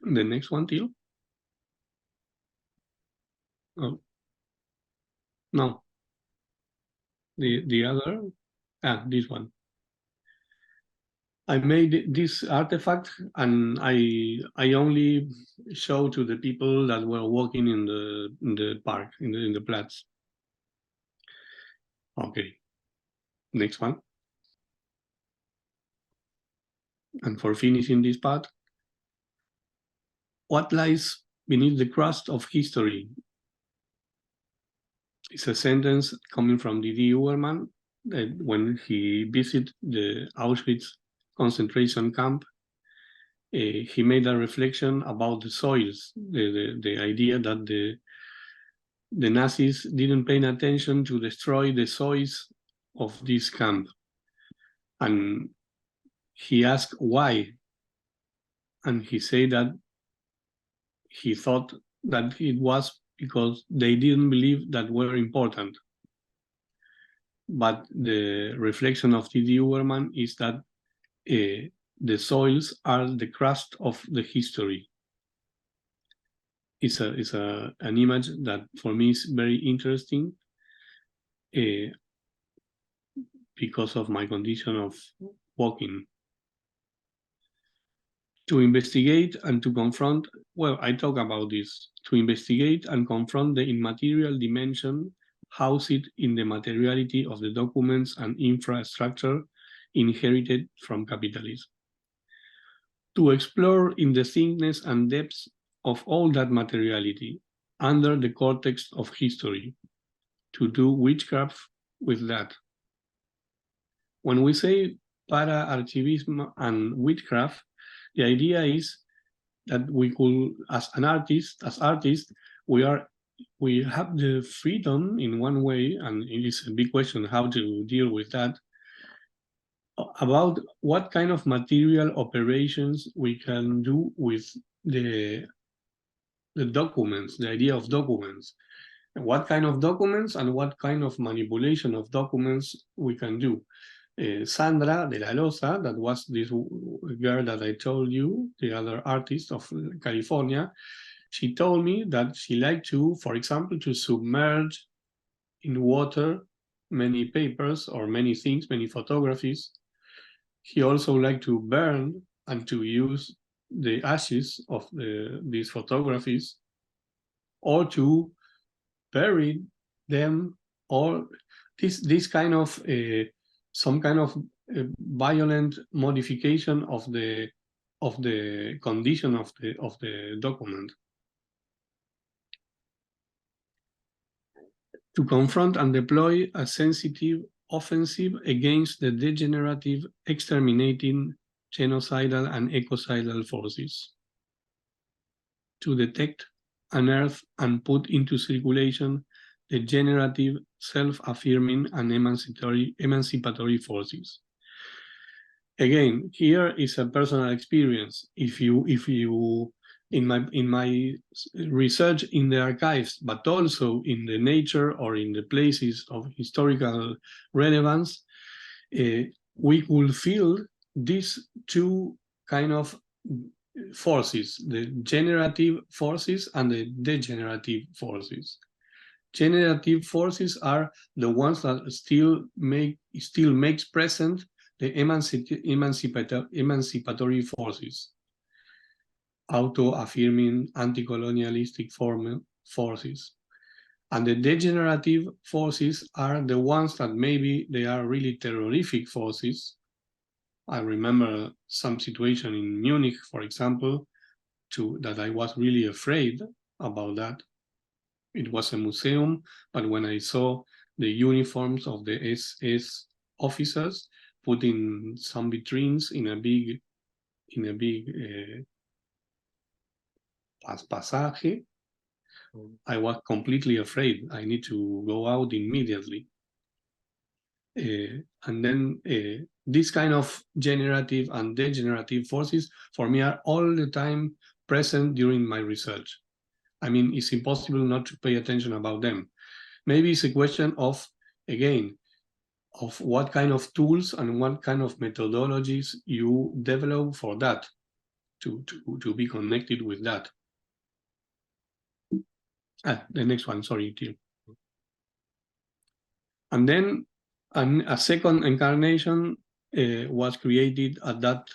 The next one, Tio. Oh. No. The other, this one. I made this artifact, and I only show to the people that were walking in the park, in the Platz. Okay. Next one. And for finishing this part, what lies beneath the crust of history? It's a sentence coming from D.D. Uberman when he visited the Auschwitz concentration camp. He made a reflection about the soils, the idea that the Nazis didn't pay attention to destroy the soils of this camp. And he asked why. And he said that he thought that it was because they didn't believe that were important. But the reflection of T.D. Uberman is that the soils are the crust of the history. It's an image that for me is very interesting. because of my condition of walking. To investigate and to confront, well, I talk about this, to investigate and confront the immaterial dimension housed in the materiality of the documents and infrastructure inherited from capitalism. To explore in the thickness and depths of all that materiality under the cortex of history, to do witchcraft with that. When we say para-archivism and witchcraft, the idea is that we could, as artists, we have the freedom in one way, and it is a big question how to deal with that, about what kind of material operations we can do with the documents, the idea of documents. What kind of documents and what kind of manipulation of documents we can do. Sandra de la Loza, that was this girl that I told you, the other artist of California, she told me that she liked to, for example, to submerge in water many papers or many things, many photographies. He also liked to burn and to use the ashes of these photographies, or to bury them, or this kind of some kind of violent modification of the condition of the document. To confront and deploy a sensitive offensive against the degenerative, exterminating, genocidal, and ecocidal forces. To detect, unearth, and put into circulation the generative, self-affirming, and emancipatory forces. Again, here is a personal experience. If you in my research in the archives, but also in the nature or in the places of historical relevance, we could feel these two kind of forces, the generative forces and the degenerative forces. Generative forces are the ones that still makes present the emancipatory forces, auto-affirming, anti-colonialistic forces. And the degenerative forces are the ones that maybe they are really terrorific forces. I remember some situation in Munich, for example, that I was really afraid about that. It was a museum, but when I saw the uniforms of the SS officers put in some vitrines in a big passage, I was completely afraid. I need to go out immediately. And then this kind of generative and degenerative forces for me are all the time present during my research. I mean, it's impossible not to pay attention about them. Maybe it's a question of, again, of what kind of tools and what kind of methodologies you develop for that, to be connected with that. The next one, sorry, Tim. And then a second incarnation was created on that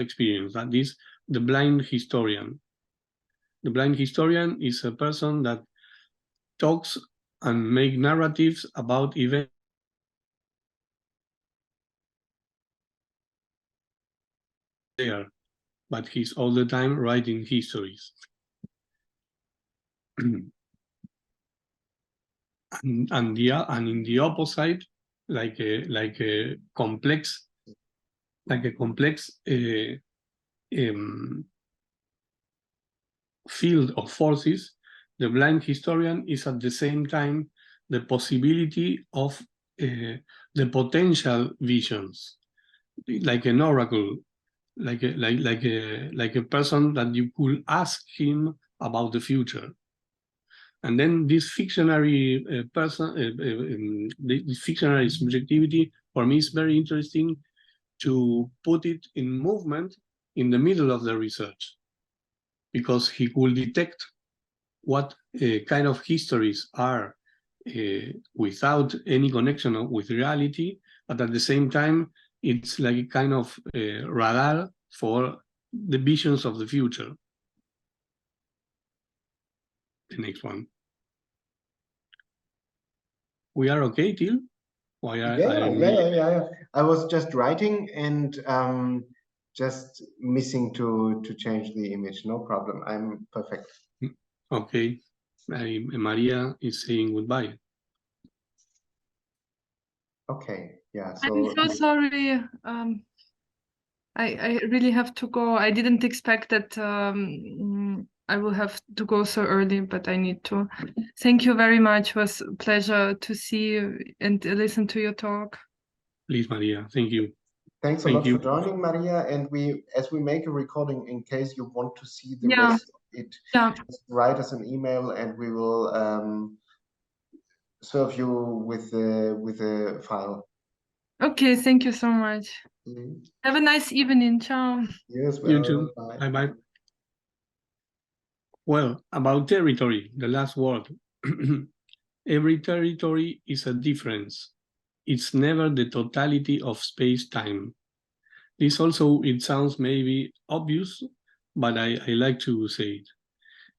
experience. That is the blind historian. The blind historian is a person that talks and makes narratives about events there, but he's all the time writing histories. and in the opposite, like a complex field of forces, the blind historian is at the same time the possibility of the potential visions, like an oracle, like a person that you could ask him about the future. And then this fictionary this fictionary subjectivity, for me, is very interesting to put it in movement in the middle of the research, because he could detect what kind of histories are without any connection with reality, but at the same time, it's like a kind of radar for the visions of the future. The next one. We are okay, Till? Yeah. I was just writing and just missing to change the image. No problem. I'm perfect. Okay. Maria is saying goodbye. Okay. Yeah. So I'm so sorry. I really have to go. I didn't expect that I will have to go so early, but I need to. Thank you very much. It was a pleasure to see you and listen to your talk. Please, Maria. Thank you. Thanks a lot for joining, Maria. And as we make a recording, in case you want to see the rest of it, just write us an email and we will serve you with the file. Okay, thank you so much. Have a nice evening. Ciao. You as well. You too. Bye-bye. Well, about territory, the last word. Every territory is a difference. It's never the totality of space-time. This also, it sounds maybe obvious, but I like to say it.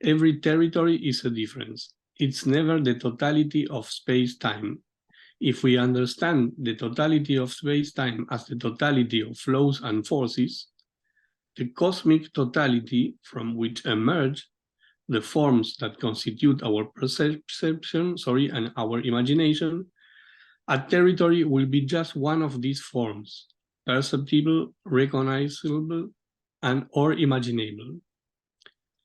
Every territory is a difference. It's never the totality of space-time. If we understand the totality of space-time as the totality of flows and forces, the cosmic totality from which emerge the forms that constitute our perception, and our imagination, a territory will be just one of these forms, perceptible, recognizable, or imaginable.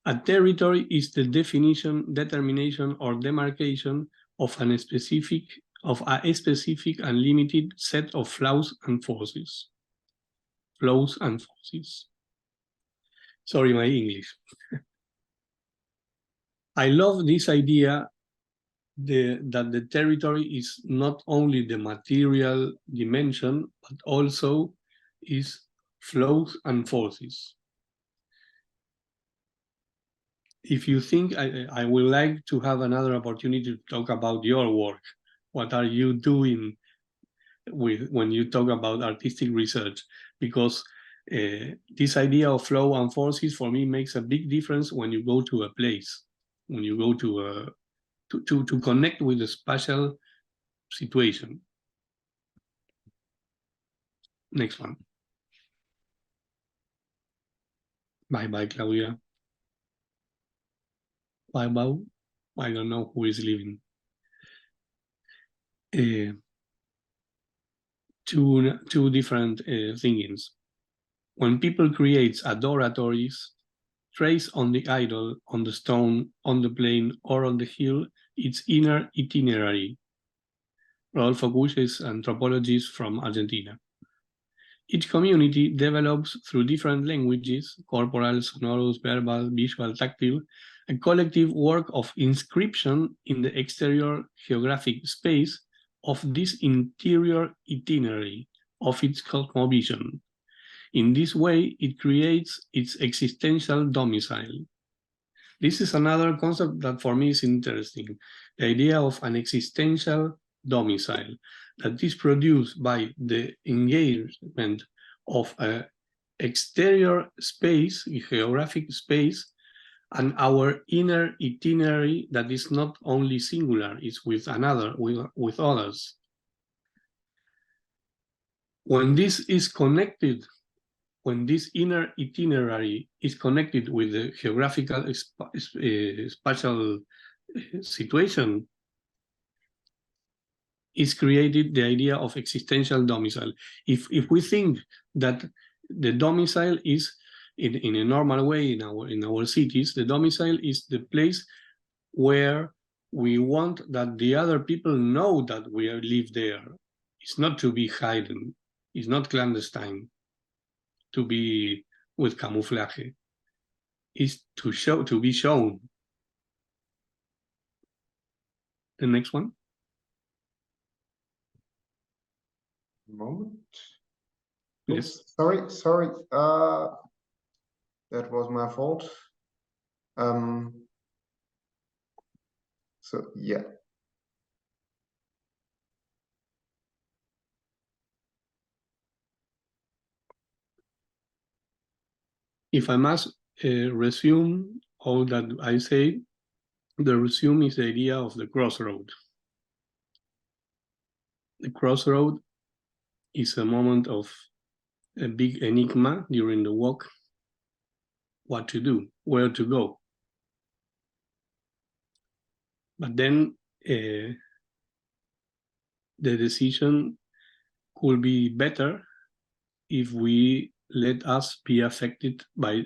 A territory is the definition, determination, or demarcation of a specific and limited set of flows and forces. Sorry, my English. I love this idea that the territory is not only the material dimension, but also is flows and forces. If you think, I would like to have another opportunity to talk about your work. What are you doing when you talk about artistic research? Because this idea of flow and forces for me makes a big difference when you go to a place, when you go to connect with the spatial situation. Next one. Bye-bye, Claudia. Bye-bye. I don't know who is leaving. Two different thinkings. When people create adoratories, trace on the idol, on the stone, on the plain, or on the hill, its inner itinerary. Rodolfo Cush is an anthropologist from Argentina. Each community develops through different languages, corporal, sonorous, verbal, visual, tactile, a collective work of inscription in the exterior geographic space of this interior itinerary of its cosmovision. In this way, it creates its existential domicile. This is another concept that for me is interesting, the idea of an existential domicile that is produced by the engagement of an exterior space, geographic space, and our inner itinerary that is not only singular, it's with another, with others. When this is connected, when this inner itinerary is connected with the geographical spatial situation, is created the idea of existential domicile. If we think that the domicile is in a normal way in our cities, the domicile is the place where we want that the other people know that we live there. It's not to be hidden. It's not clandestine. To be with camouflage. Is to be shown. The next one. Moment. Yes. Oops, sorry. That was my fault. So yeah. If I must resume all that I say, the resume is the idea of the crossroad. The crossroad is a moment of a big enigma during the walk. What to do, where to go. But then the decision could be better if we let us be affected by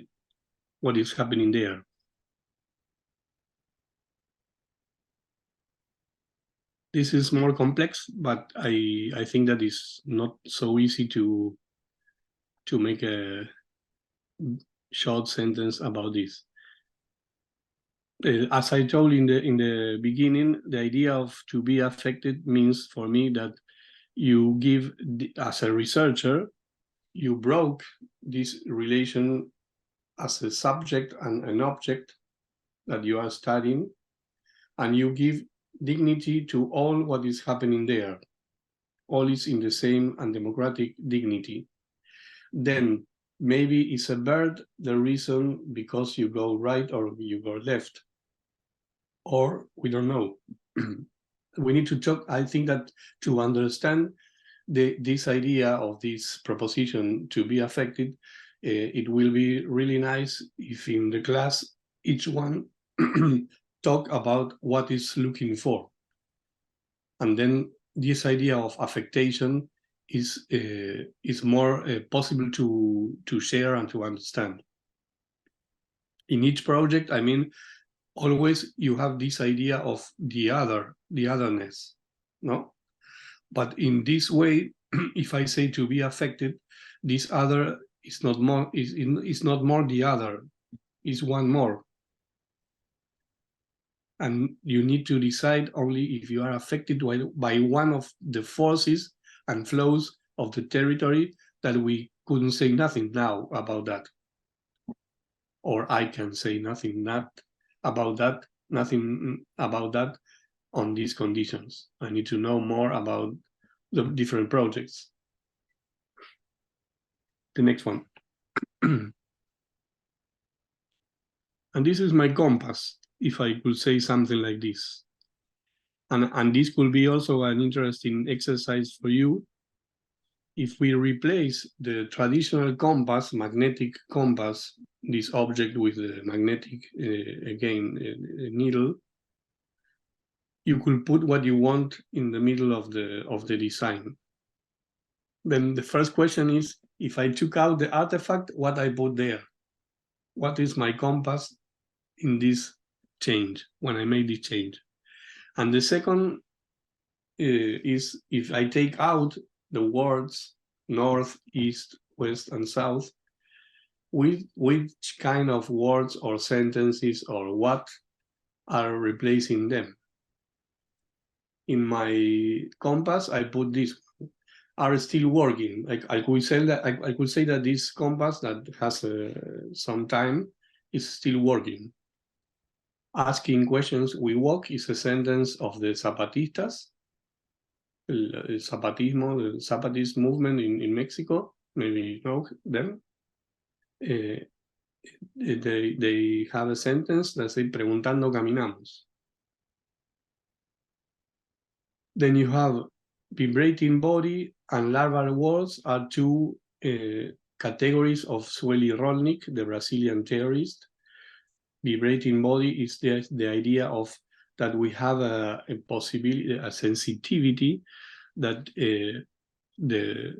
what is happening there. This is more complex, but I think that is not so easy to make a short sentence about this. As I told in the beginning, the idea of to be affected means for me that you give, as a researcher, you broke this relation as a subject and an object that you are studying, and you give dignity to all what is happening there. All is in the same and democratic dignity. Then maybe it's a bird the reason because you go right or you go left, or we don't know. We need to talk. I think that to understand this idea of this proposition to be affected, it will be really nice if in the class each one talk about what is looking for. And then this idea of affectation is more possible to share and to understand. In each project, I mean, always you have this idea of the otherness, no? But in this way, if I say to be affected, this other is not more the other, is one more. And you need to decide only if you are affected by one of the forces and flows of the territory that we couldn't say nothing now about that. Or I can say nothing about that on these conditions. I need to know more about the different projects. The next one. And this is my compass, if I could say something like this. And this could be also an interesting exercise for you. If we replace the traditional compass, magnetic compass, this object with the magnetic, needle, you could put what you want in the middle of the design. Then the first question is, if I took out the artifact, what I put there? What is my compass in this change, when I made the change? And the second is, if I take out the words north, east, west, and south, which kind of words or sentences or what are replacing them? In my compass, I put this are still working. I could say that this compass that has some time is still working. Asking questions, we walk, is a sentence of the Zapatistas, el zapatismo, the Zapatist movement in Mexico. Maybe you know them. They have a sentence that says, preguntando caminamos. Then you have vibrating body and larval words are two categories of Sueli Rolnik, the Brazilian theorist. Vibrating body is the idea of that we have a possibility, a sensitivity that the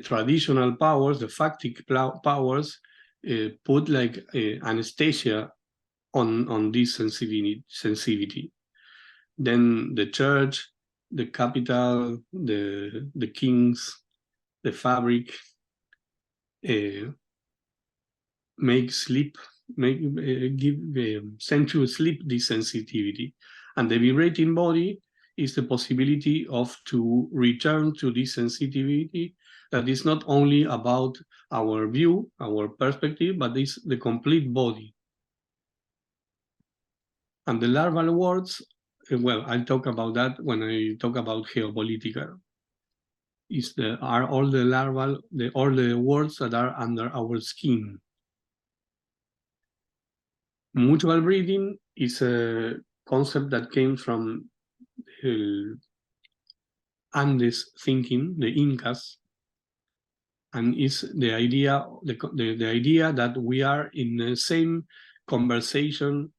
traditional powers, the factic powers, put like anesthesia on this sensitivity. Then the church, the capital, the kings, the fabric send to sleep this sensitivity. And the vibrating body is the possibility of to return to this sensitivity that is not only about our view, our perspective, but is the complete body. And the larval words, well, I'll talk about that when I talk about geopolitical. Are all the larval, all the words that are under our skin. Mutual breeding is a concept that came from Andes thinking, the Incas, and is the idea that we are in the same conversation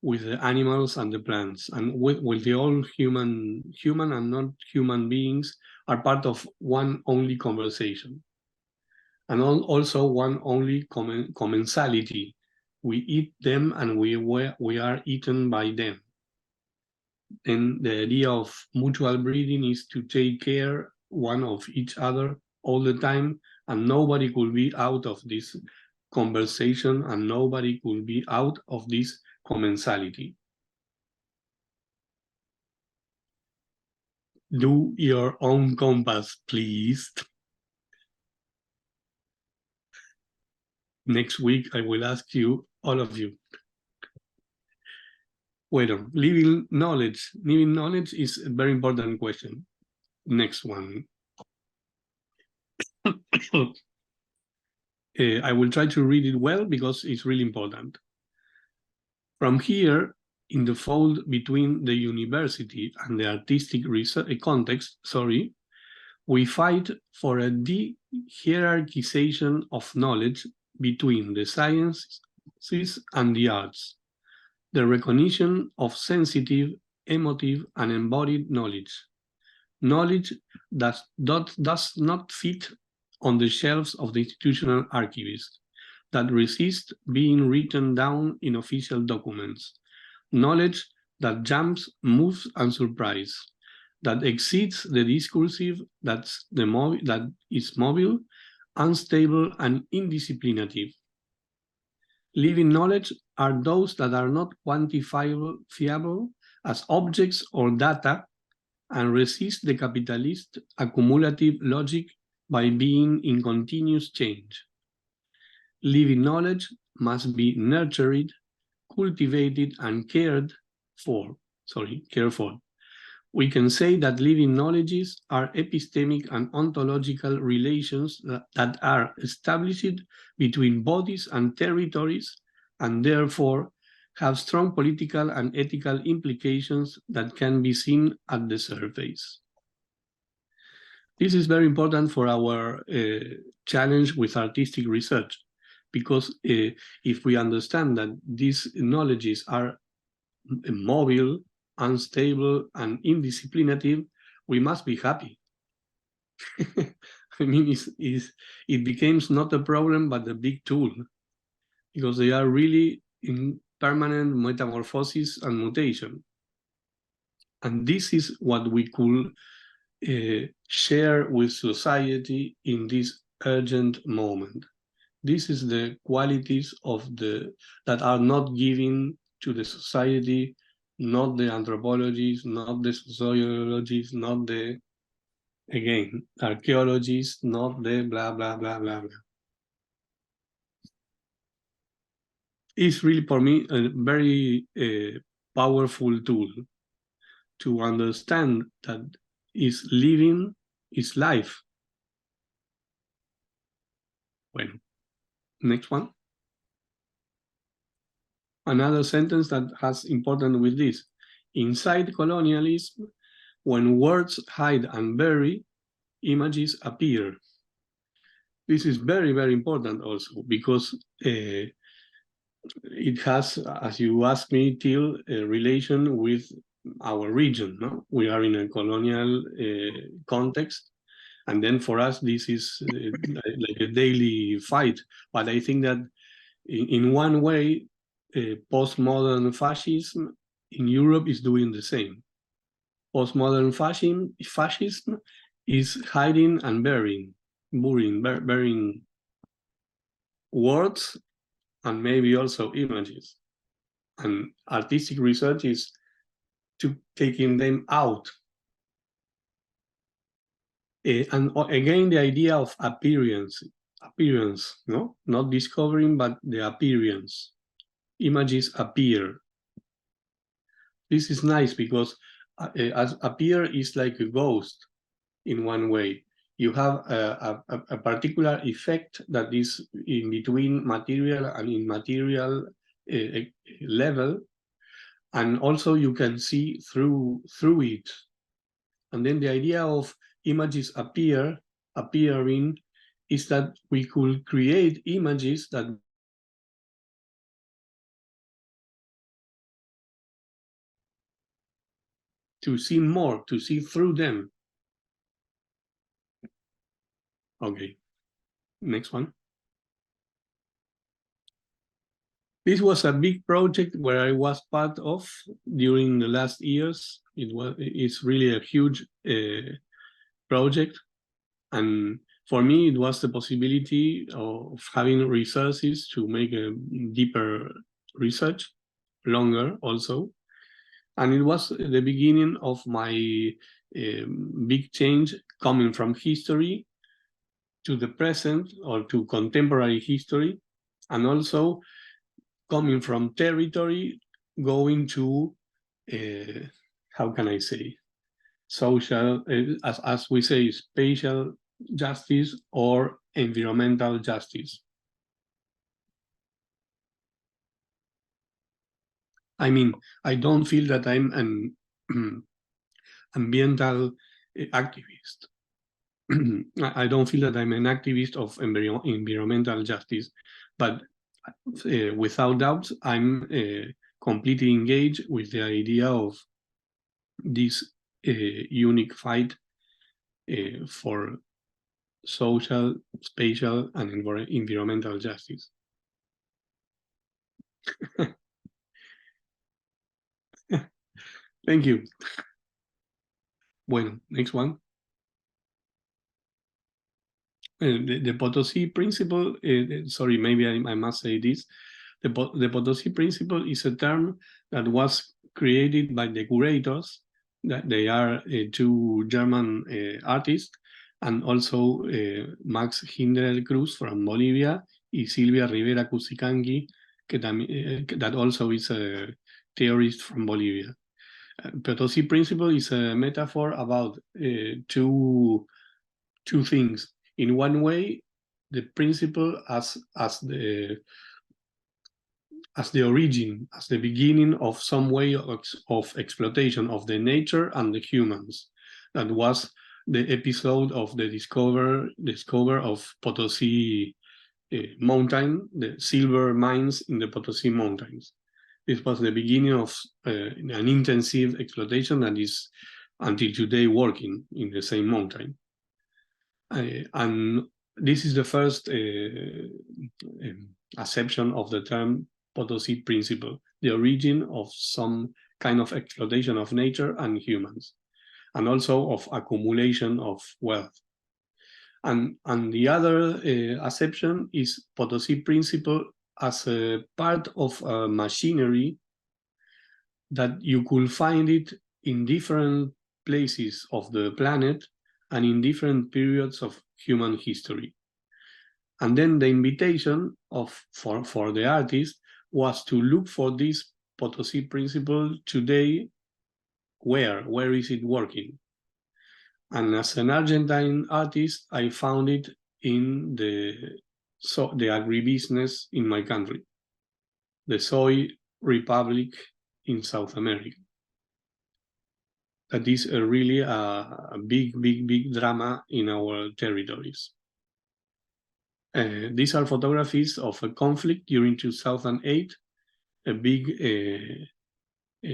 with the animals and the plants, and with the all human and non-human beings are part of one only conversation, and also one only commensality. We eat them and we are eaten by them. And the idea of mutual breeding is to take care one of each other all the time, and nobody could be out of this conversation, and nobody could be out of this commensality. Do your own compass, please. Next week, I will ask you, all of you. Well, living knowledge. Living knowledge is a very important question. Next one. I will try to read it well because it's really important. From here, in the fold between the university and the artistic research context, we fight for a de-hierarchization of knowledge between the sciences and the arts, the recognition of sensitive, emotive, and embodied knowledge, knowledge that does not fit on the shelves of the institutional archivist, that resist being written down in official documents, knowledge that jumps, moves, and surprises, that exceeds the discursive, that is mobile, unstable, and indisciplinative. Living knowledge are those that are not quantifiable as objects or data, and resist the capitalist accumulative logic by being in continuous change. Living knowledge must be nurtured, cultivated, and cared for. We can say that living knowledges are epistemic and ontological relations that are established between bodies and territories, and therefore have strong political and ethical implications that can be seen at the surface. This is very important for our challenge with artistic research, because if we understand that these knowledges are mobile, unstable, and indisciplinative, we must be happy. I mean, it becomes not a problem, but a big tool, because they are really in permanent metamorphosis and mutation. And this is what we could share with society in this urgent moment. This is the qualities of that are not given to the society, not the anthropologists, not the sociologists, not the, again, archaeologists, not the blah, blah, blah, blah, blah. It's really, for me, a very powerful tool to understand that is living is life. Well, next one. Another sentence that has important with this. Inside colonialism, when words hide and bury, images appear. This is very, very important also, because it has, as you asked me, Till, a relation with our region. No? We are in a colonial context, and then for us, this is like a daily fight. But I think that in one way, postmodern fascism in Europe is doing the same. Postmodern fascism is hiding and burying words and maybe also images. And artistic research is to taking them out. And again, the idea of appearance, no? Not discovering, but the appearance. Images appear. This is nice because as appear is like a ghost in one way. You have a particular effect that is in between material and immaterial level, and also you can see through it. And then the idea of images appearing is that we could create images that to see more, to see through them. Okay, next one. This was a big project where I was part of during the last years. It's really a huge project. And for me, it was the possibility of having resources to make a deeper research, longer also. And it was the beginning of my big change coming from history to the present, or to contemporary history, and also coming from territory, going to, how can I say, social, as we say, spatial justice or environmental justice. I mean, I don't feel that I'm an ambiental activist. I don't feel that I'm an activist of environmental justice, but without doubt, I'm completely engaged with the idea of this unique fight for social, spatial, and environmental justice. Thank you. Bueno, next one. The Potosi principle, sorry, maybe I must say this. The Potosi principle is a term that was created by the curators, that they are two German artists, and also Max Hinderer Cruz from Bolivia, y Silvia Rivera Cusicanqui, that also is a theorist from Bolivia. Potosi principle is a metaphor about two things. In one way, the principle as the origin, as the beginning of some way of exploitation of the nature and the humans. That was the episode of the discover of Potosi mountain, the silver mines in the Potosi mountains. This was the beginning of an intensive exploitation that is until today working in the same mountain. And this is the first acception of the term Potosi principle, the origin of some kind of exploitation of nature and humans, and also of accumulation of wealth. And the other acception is Potosi principle as a part of a machinery that you could find it in different places of the planet and in different periods of human history. And then the invitation for the artist was to look for this Potosi principle today. Where is it working? And as an Argentine artist, I found it in the agribusiness in my country, the soy republic in South America. That is really a big drama in our territories. These are photographies of a conflict during 2008, a big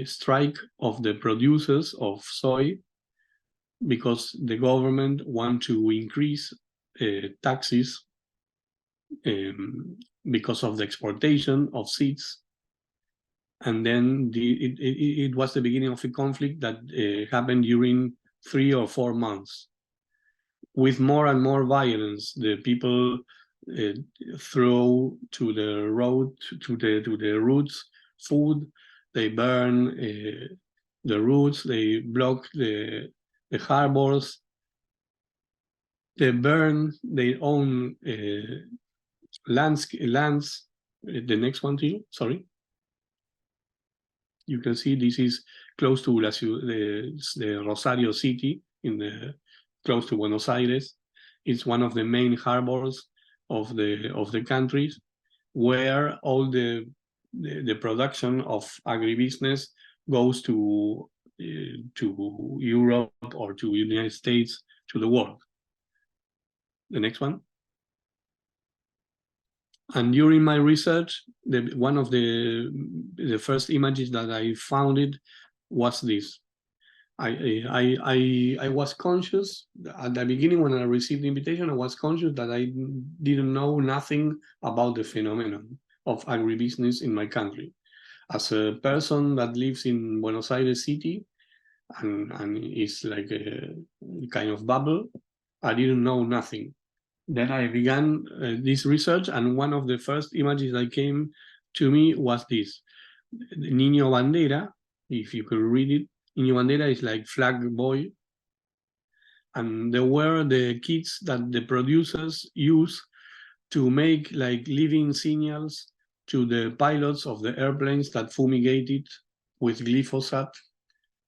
strike of the producers of soy, because the government want to increase taxes because of the exportation of seeds. And then it was the beginning of a conflict that happened during 3 or 4 months. With more and more violence, the people throw to the road, to the roots, food. They burn the roots. They block the harbors. They burn their own lands. The next one to you, sorry. You can see this is close to the Rosario city, close to Buenos Aires. It's one of the main harbors of the countries, where all the the production of agribusiness goes to Europe or to United States, to the world. The next one. And during my research, one of the first images that I found it was this. I was conscious at the beginning when I received the invitation. I was conscious that I didn't know nothing about the phenomenon of agribusiness in my country. As a person that lives in Buenos Aires city and is like a kind of bubble, I didn't know nothing. Then I began this research, and one of the first images that came to me was this. Niño Bandera, if you could read it, Niño Bandera is like flag boy. And there were the kits that the producers use to make like living signals to the pilots of the airplanes that fumigated with glyphosate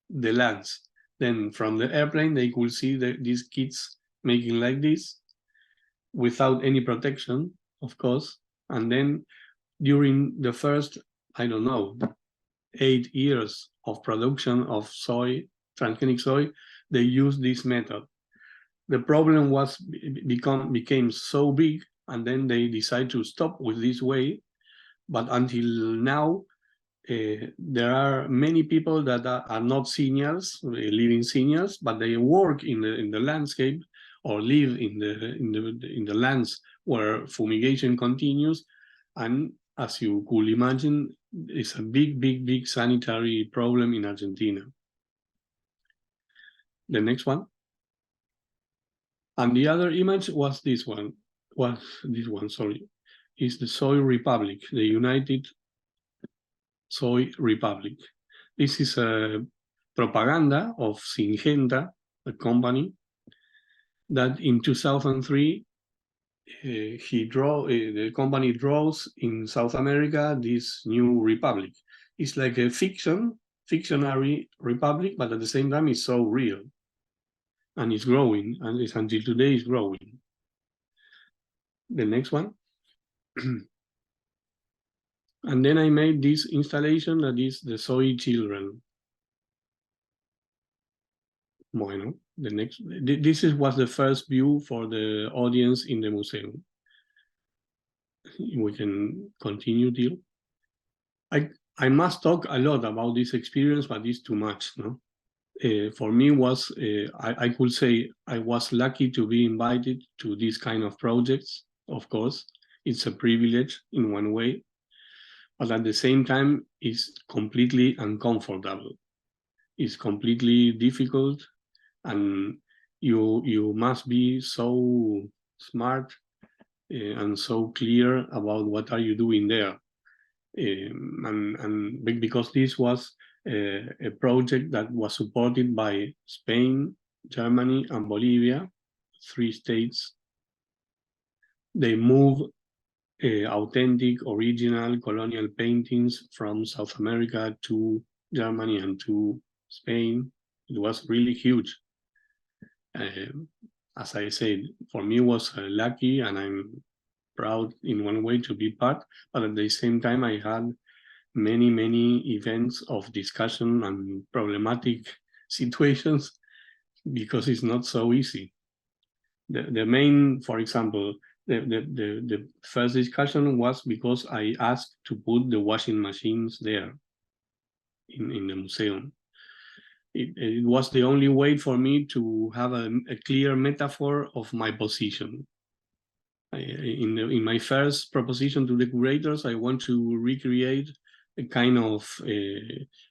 the lands. Then from the airplane, they could see these kits making like this without any protection, of course. And then during the first, I don't know, 8 years of production of soy, transgenic soy, they used this method. The problem was became so big, and then they decided to stop with this way. But until now, there are many people that are not seniors, living seniors, but they work in the landscape or live in the lands where fumigation continues. And as you could imagine, it's a big sanitary problem in Argentina. The next one. And the other image was this one. Sorry. Is the Soy Republic, the United Soy Republic. This is a propaganda of Syngenta, a company that in 2003 the company draws in South America this new republic. It's like a fictionary republic, but at the same time it's so real, and it's growing, and it's until today it's growing. The next one. And then I made this installation that is the Soy Children. Bueno, the next. This was the first view for the audience in the museum. We can continue, Till. I must talk a lot about this experience, but it's too much, no? For me, I could say I was lucky to be invited to this kind of projects. Of course, it's a privilege in one way, but at the same time, it's completely uncomfortable. It's completely difficult, and you must be so smart and so clear about what are you doing there. And because this was a project that was supported by Spain, Germany, and Bolivia, 3 states. They moved authentic, original colonial paintings from South America to Germany and to Spain. It was really huge. As I said, for me it was lucky, and I'm proud in one way to be part, but at the same time I had many events of discussion and problematic situations because it's not so easy. The main, for example, the first discussion was because I asked to put the washing machines there in the museum. It was the only way for me to have a clear metaphor of my position. In my first proposition to the curators, I want to recreate a kind of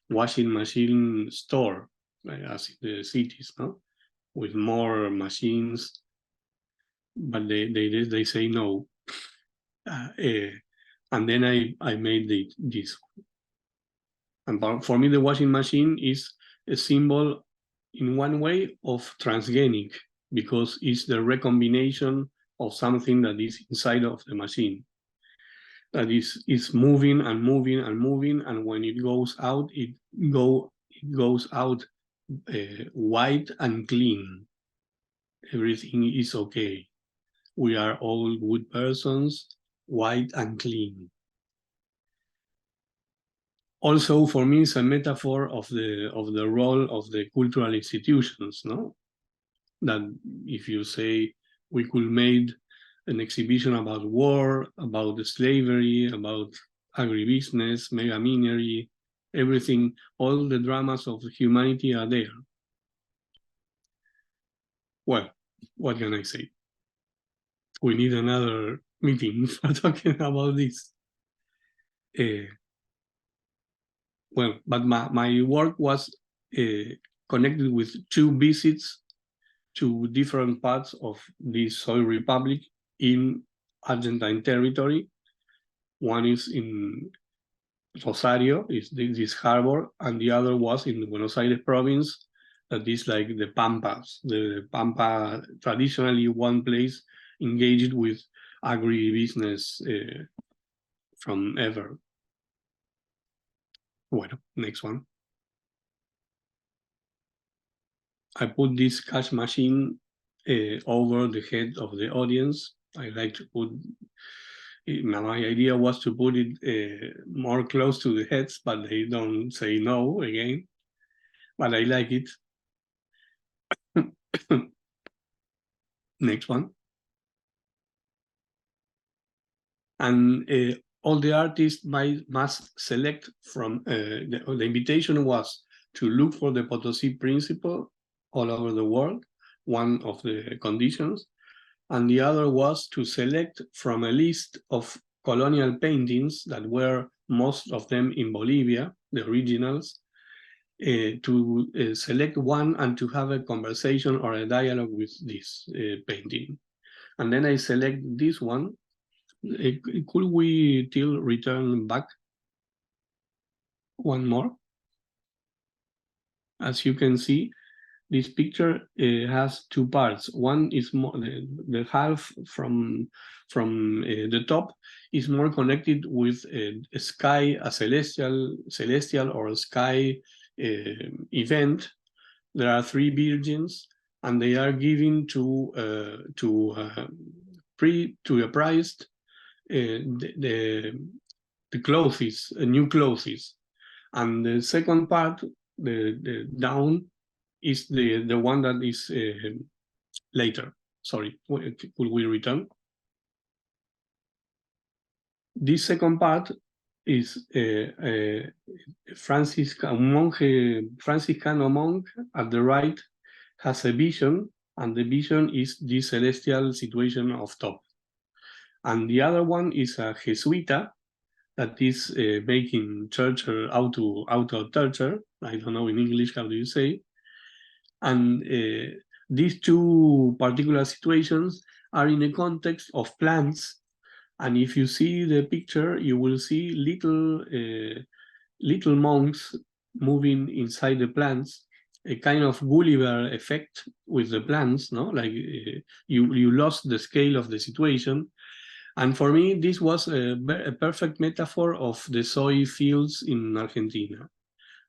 washing machine store, as in the cities, no? With more machines, but they say no. And then I made this. And for me, the washing machine is a symbol in one way of transgenic, because it's the recombination of something that is inside of the machine. That is moving and moving and moving, and when it goes out, it goes out white and clean. Everything is okay. We are all good persons, white and clean. also for me it's a metaphor of the role of the cultural institutions, no? That if you say we could make an exhibition about war, about slavery, about agribusiness, mega minery, everything, all the dramas of humanity are there. Well, what can I say? We need another meeting for talking about this. Well, but my work was connected with 2 visits to different parts of the Soy Republic in Argentine territory. One is in Rosario, is this harbor, and the other was in the Buenos Aires province, that is like the Pampas. The Pampa, traditionally one place engaged with agribusiness from ever. Bueno, next one. I put this cash machine over the head of the audience. I like to put, my idea was to put it more close to the heads, but they don't say no again. But I like it. Next one. And all the artists must select from, the invitation was to look for the Potosí principle all over the world, one of the conditions. And the other was to select from a list of colonial paintings that were most of them in Bolivia, the originals, to select one and to have a conversation or a dialogue with this painting. And then I select this one. Could we till return back one more? As you can see, this picture has 2 parts. One is more the half from the top is more connected with a sky, a celestial or a sky event. There are 3 virgins, and they are given to a price the clothes, new clothes. And the second part, the down, is the one that is later. Sorry, could we return? This second part is a Franciscano monk at the right has a vision, and the vision is the celestial situation of top. And the other one is a Jesuita that is making torture, auto torture. I don't know in English, how do you say? And these 2 particular situations are in a context of plants. And if you see the picture, you will see little monks moving inside the plants, a kind of Gulliver effect with the plants, no? Like you lost the scale of the situation. And for me, this was a perfect metaphor of the soy fields in Argentina,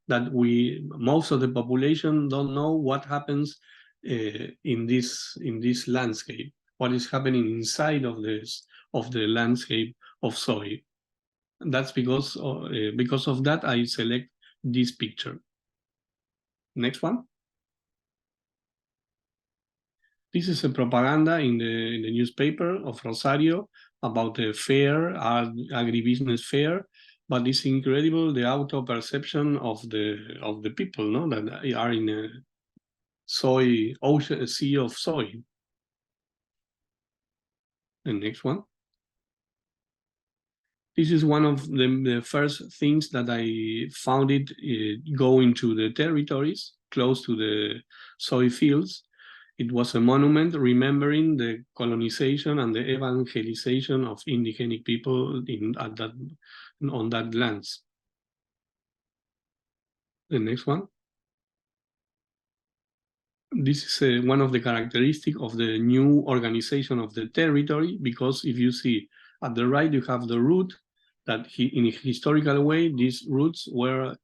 that most of the population don't know what happens in this landscape, what is happening inside of the landscape of soy. And that's because of that I select this picture. Next one. This is a propaganda in the newspaper of Rosario about a fair, agribusiness fair, but it's incredible the auto-perception of the people, no, that are in a soy ocean, a sea of soy. The next one. This is one of the first things that I found it going to the territories close to the soy fields. It was a monument remembering the colonization and the evangelization of indigenous people on that lands. The next one. This is one of the characteristics of the new organization of the territory, because if you see at the right, you have the root that in a historical way, these roots were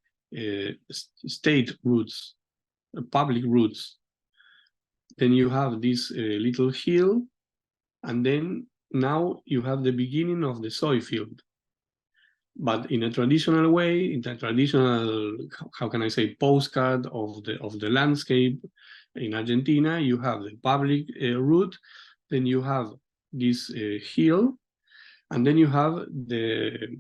state roots, public roots. Then you have this little hill, and then now you have the beginning of the soy field. But in a traditional way, in the traditional, how can I say, postcard of the landscape in Argentina, you have the public route, then you have this hill, and then you have the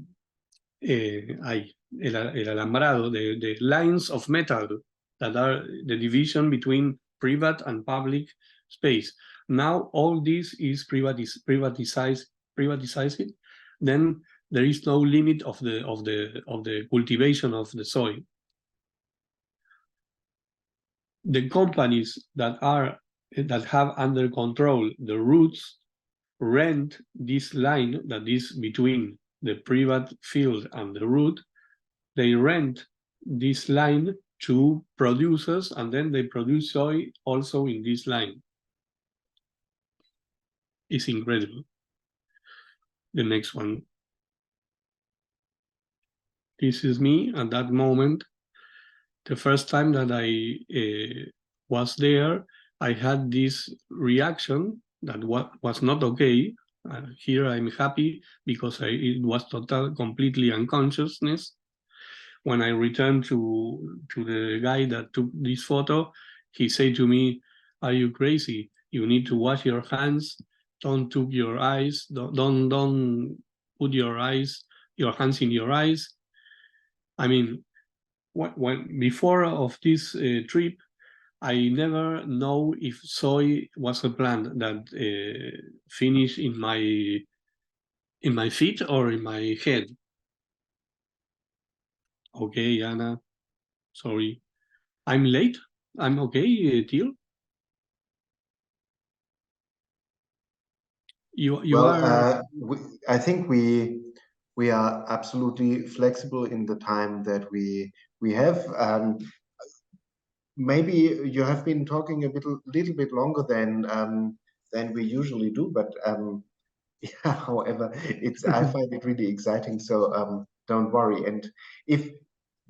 el alambrado, the lines of metal that are the division between private and public space. Now all this is privatized. Then there is no limit of the cultivation of the soil. The companies that have under control the routes rent this line that is between the private field and the route. They rent this line to producers, and then they produce soy also in this line. It's incredible. The next one. This is me at that moment. The first time that I was there, I had this reaction that was not okay. Here I'm happy because it was completely unconsciousness. When I returned to the guy that took this photo, he said to me, "Are you crazy? You need to wash your hands. Don't took your eyes. Don't put your hands in your eyes." I mean, before of this trip, I never know if soy was a plant that finished in my feet or in my head. Okay, Anna, sorry. I'm late. I'm okay, Teal. I think we are absolutely flexible in the time that we have. Maybe you have been talking a little bit longer than we usually do, but yeah, however, I find it really exciting. So don't worry. And if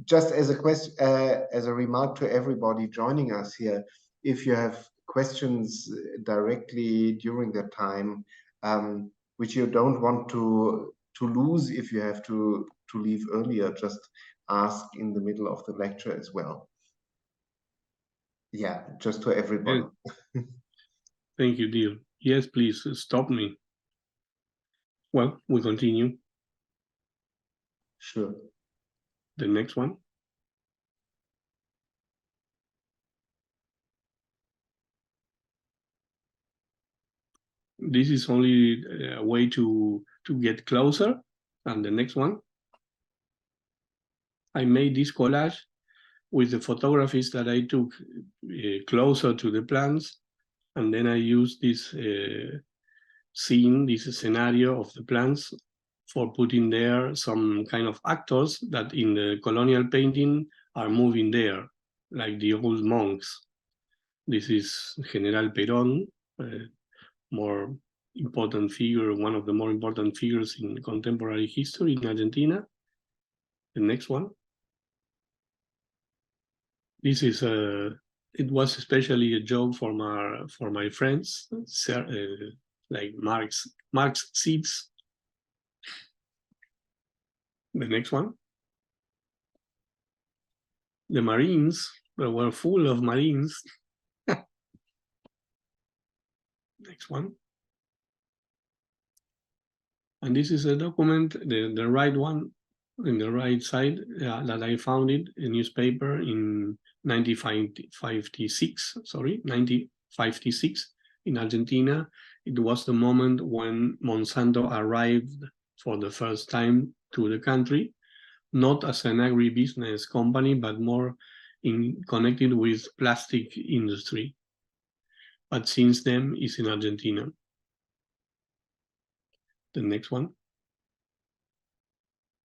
just as a question, as a remark to everybody joining us here, if you have questions directly during that time, which you don't want to lose if you have to leave earlier, just ask in the middle of the lecture as well. Yeah, just to everybody. Yeah. Thank you, Deal. Yes, please stop me. Well, we continue. Sure. The next one. This is only a way to get closer. And the next one. I made this collage with the photographies that I took closer to the plants. And then I used this scene, this scenario of the plants for putting there some kind of actors that in the colonial painting are moving there, like the old monks. This is General Perón, more important figure, one of the more important figures in contemporary history in Argentina. The next one. This is it was especially a joke for my friends, like Marx seeds. The next one. The Marines were full of Marines. Next one. And this is a document, the right one, in the right side, that I found it, a newspaper in 1956 in Argentina. It was the moment when Monsanto arrived for the first time to the country, not as an agribusiness company, but more connected with plastic industry. But since then, it's in Argentina. The next one.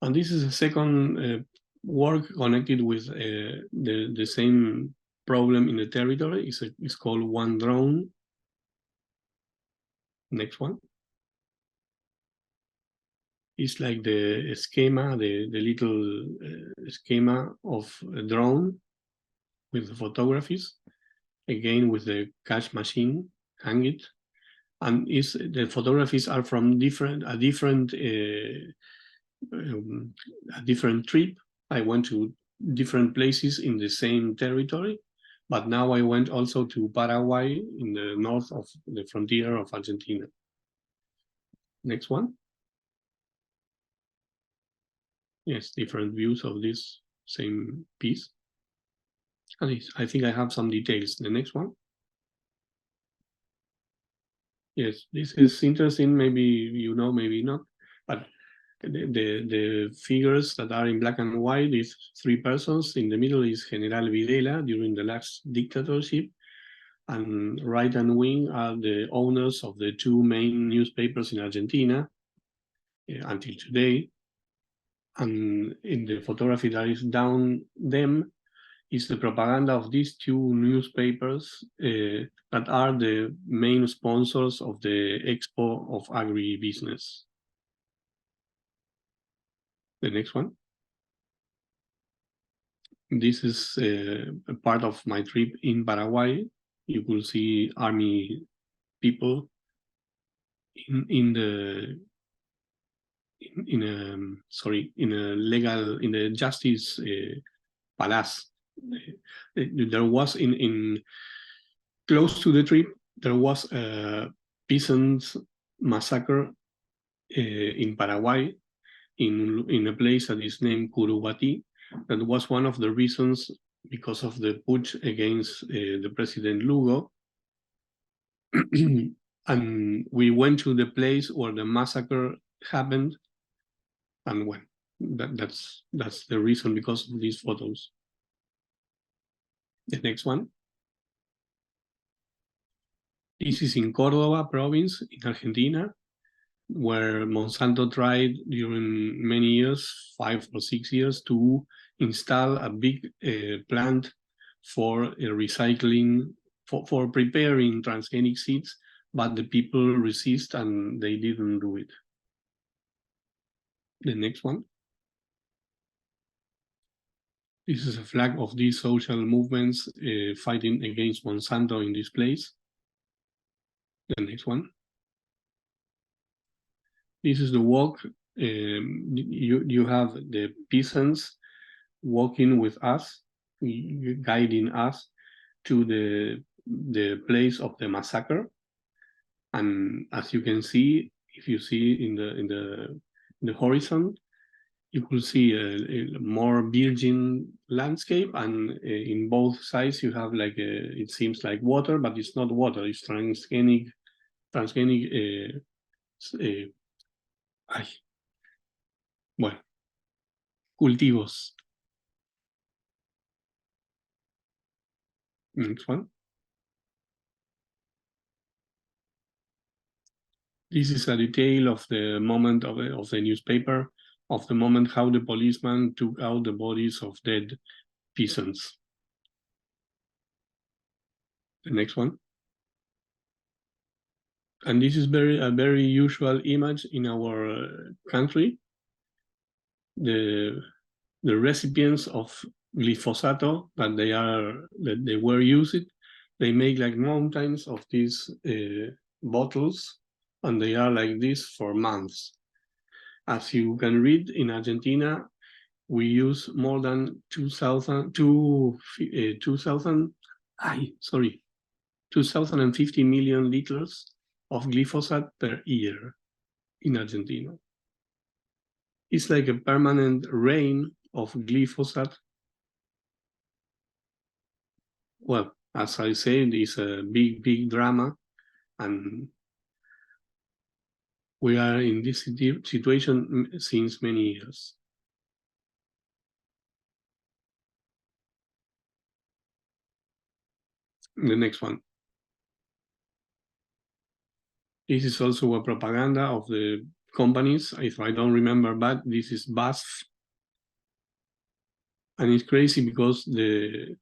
And this is a second work connected with the same problem in the territory. It's called One Drone. Next one. It's like the schema, the little schema of a drone with the photographies, again with the cash machine, hang it. And the photographies are from a different a different trip. I went to different places in the same territory, but now I went also to Paraguay in the north of the frontier of Argentina. Next one. Yes, different views of this same piece. At least I think I have some details. The next one. Yes, this is interesting. Maybe you know, maybe not, but the figures that are in black and white is 3 persons. In the middle is General Videla during the last dictatorship, and right and wing are the owners of the 2 main newspapers in Argentina until today. And in the photography that is down them is the propaganda of these 2 newspapers that are the main sponsors of the Expo of Agribusiness. The next one. This is a part of my trip in Paraguay. You could see army people in the justice palace. There was in close to the trip, there was a peasants massacre in Paraguay in a place that is named Curubati. That was one of the reasons because of the putsch against the President Lugo. And we went to the place where the massacre happened, and well, that's the reason because of these photos. The next one. This is in Córdoba province in Argentina, where Monsanto tried during many years, 5 or 6 years, to install a big plant for recycling, for preparing transgenic seeds, but the people resist and they didn't do it. The next one. This is a flag of these social movements fighting against Monsanto in this place. The next one. This is the walk. You have the peasants walking with us, guiding us to the place of the massacre. And as you can see, if you see in the horizon, you could see a more virgin landscape, and in both sides you have like it seems like water, but it's not water. It's transgenic. Bueno, cultivos. Next one. This is a detail of the moment of the newspaper, of the moment how the policeman took out the bodies of dead peasants. The next one. And this is a very usual image in our country. The recipients of glyphosato that they were used, they make like mountains of these bottles, and they are like this for months. As you can read, in Argentina, we use more than 2,050 million liters of glyphosate per year in Argentina. It's like a permanent rain of glyphosate. Well, as I said, it's a big, big drama, and we are in this situation since many years. The next one. This is also a propaganda of the companies. If I don't remember bad, this is BASF. And it's crazy because they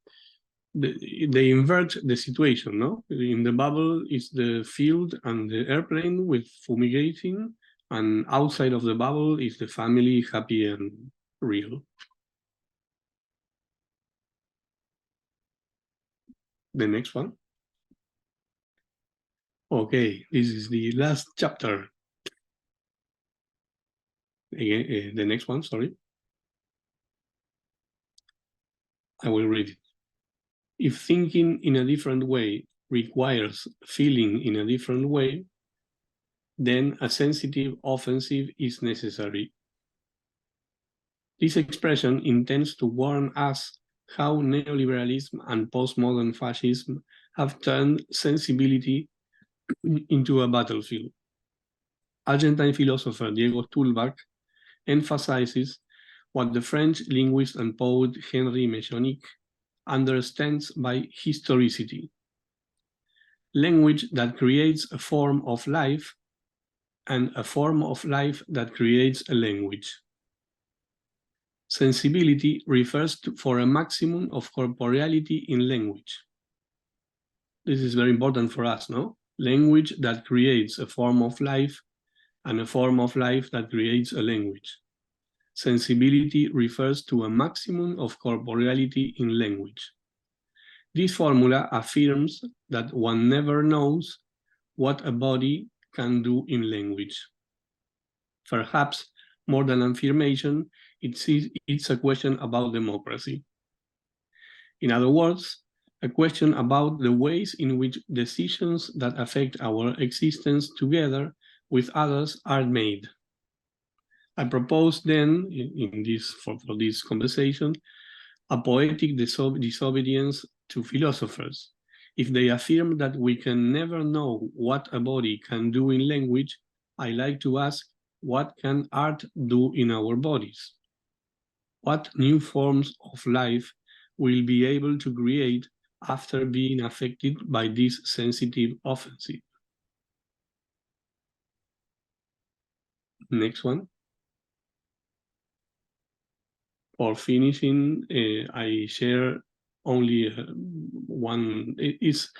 invert the situation, no? In the bubble is the field and the airplane with fumigating, and outside of the bubble is the family happy and real. The next one. Okay, this is the last chapter. Again, the next one, sorry. I will read it. If thinking in a different way requires feeling in a different way, then a sensitive offensive is necessary. This expression intends to warn us how neoliberalism and postmodern fascism have turned sensibility into a battlefield. Argentine philosopher Diego Stulbach emphasizes what the French linguist and poet Henri Mechonic understands by historicity. Language that creates a form of life and a form of life that creates a language. Sensibility refers for a maximum of corporeality in language. This is very important for us, no? Language that creates a form of life and a form of life that creates a language. Sensibility refers to a maximum of corporeality in language. This formula affirms that one never knows what a body can do in language. Perhaps more than affirmation, it's a question about democracy. In other words, a question about the ways in which decisions that affect our existence together with others are made. I propose then, for this conversation, a poetic disobedience to philosophers. If they affirm that we can never know what a body can do in language, I like to ask, what can art do in our bodies? What new forms of life will be able to create after being affected by this sensitive offensive? Next one. For finishing, I share only one. It's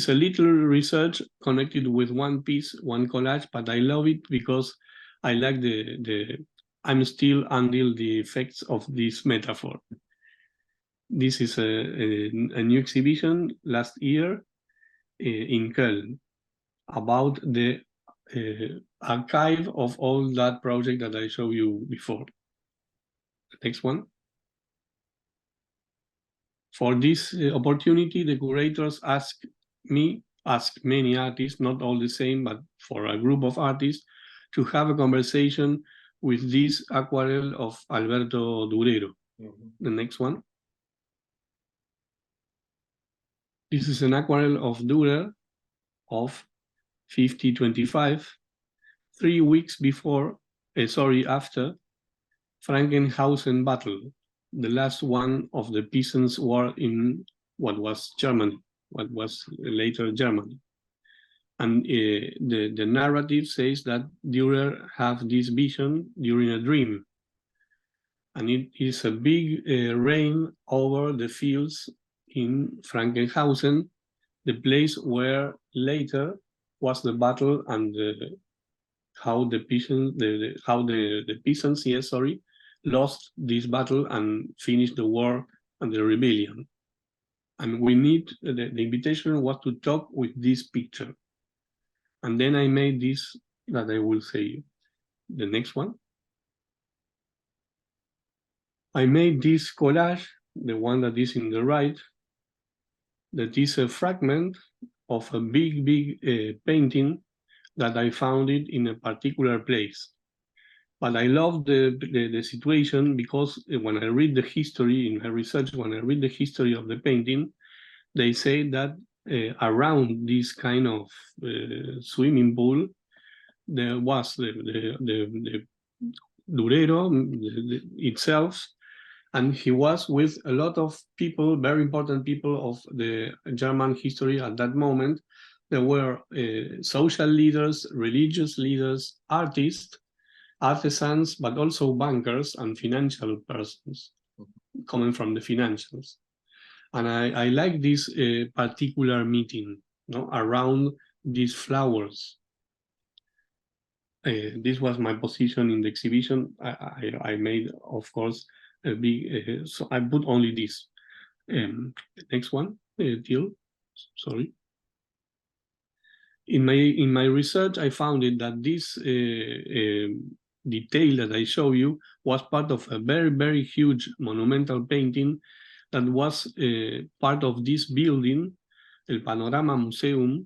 a little research connected with one piece, one collage, but I love it because I like I'm still under the effects of this metaphor. This is a new exhibition last year in Köln about the archive of all that project that I showed you before. Next one. For this opportunity, the curators asked many artists, not all the same, but for a group of artists, to have a conversation with this aquarelle of Alberto Durero. Mm-hmm. The next one. This is an aquarelle of Dürer of 5025, 3 weeks after Frankenhausen battle, the last one of the peasants' war in what was Germany, what was later Germany. And the narrative says that Dürer had this vision during a dream. And it is a big rain over the fields in Frankenhausen, the place where later was the battle and how the peasants, lost this battle and finished the war and the rebellion. And we need, the invitation was to talk with this picture. And then I made this that I will say, the next one. I made this collage, the one that is in the right, that is a fragment of a big painting that I found it in a particular place. But I love the situation because when I read the history in my research, when I read the history of the painting, they say that around this kind of swimming pool, there was the Durero itself, and he was with a lot of people, very important people of the German history at that moment. There were social leaders, religious leaders, artists, artisans, but also bankers and financial persons coming from the financials. And I like this particular meeting, no, around these flowers. This was my position in the exhibition. I made, of course, a big, so I put only this. Next one, Till, sorry. In my research, I found it that detail that I show you was part of a very, very huge monumental painting that was part of this building, El Panorama Museum,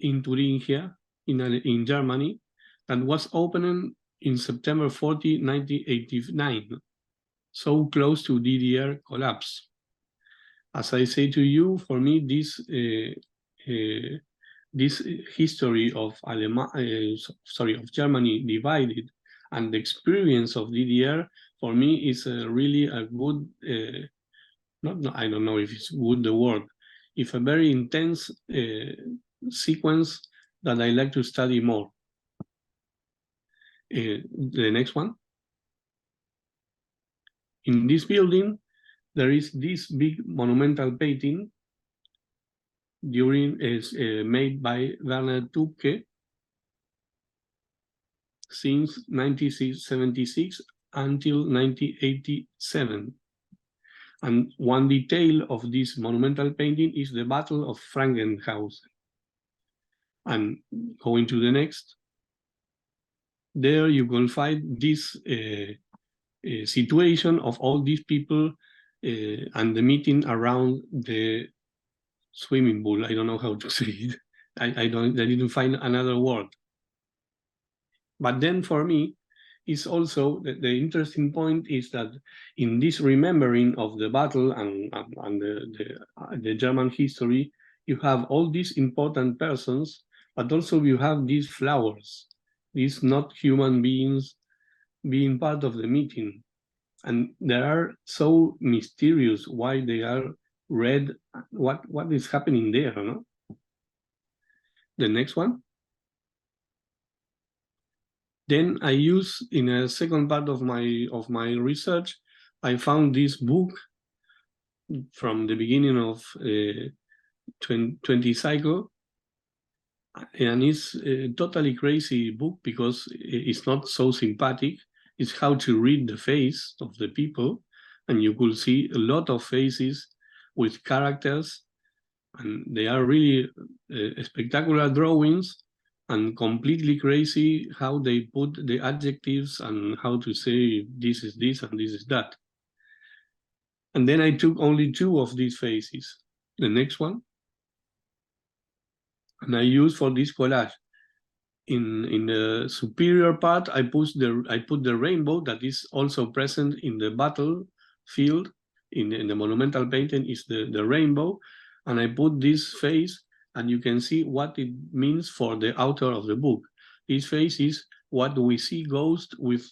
in Thuringia, in Germany, that was opened in September 40, 1989, so close to DDR collapse. As I say to you, for me, this history of Germany divided and the experience of DDR, for me, is really a good, I don't know if it's good the word, it's a very intense sequence that I like to study more. The next one. In this building, there is this big monumental painting made by Werner Tubke since 1976 until 1987. And one detail of this monumental painting is the Battle of Frankenhausen. And going to the next, there you will find this situation of all these people and the meeting around the swimming pool. I don't know how to say it. I didn't find another word. But then for me, it's also the interesting point is that in this remembering of the battle and the German history, you have all these important persons, but also you have these flowers, these not human beings being part of the meeting. And they are so mysterious why they are red, what is happening there, no? The next one. Then I use, in a second part of my research, I found this book from the beginning of 20 cycle, and it's a totally crazy book because it's not so sympathetic. It's how to read the face of the people, and you could see a lot of faces with characters, and they are really spectacular drawings, and completely crazy how they put the adjectives and how to say this is this and this is that. And then I took only 2 of these faces. The next one. And I used for this collage. In the superior part, I put the rainbow that is also present in the battlefield. In the monumental painting is the rainbow. And I put this face, and you can see what it means for the author of the book. This face is what we see ghost with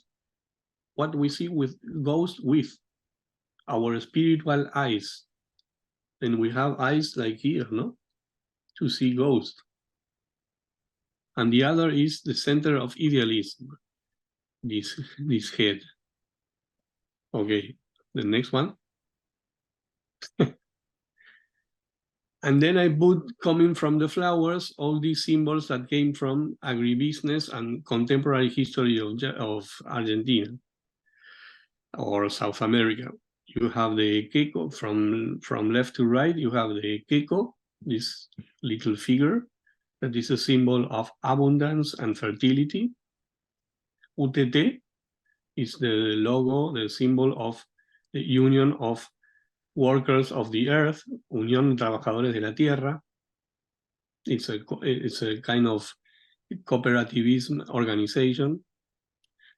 our spiritual eyes. And we have eyes like here, no? To see ghosts. And the other is the center of idealism, this head. Okay, the next one. And then I put, coming from the flowers, all these symbols that came from agribusiness and contemporary history of Argentina or South America. You have the queco from left to right. You have the queco, this little figure that is a symbol of abundance and fertility. UTT is the logo, the symbol of the Union of Workers of the Earth, Unión de Trabajadores de la Tierra. It's a kind of cooperativism organization.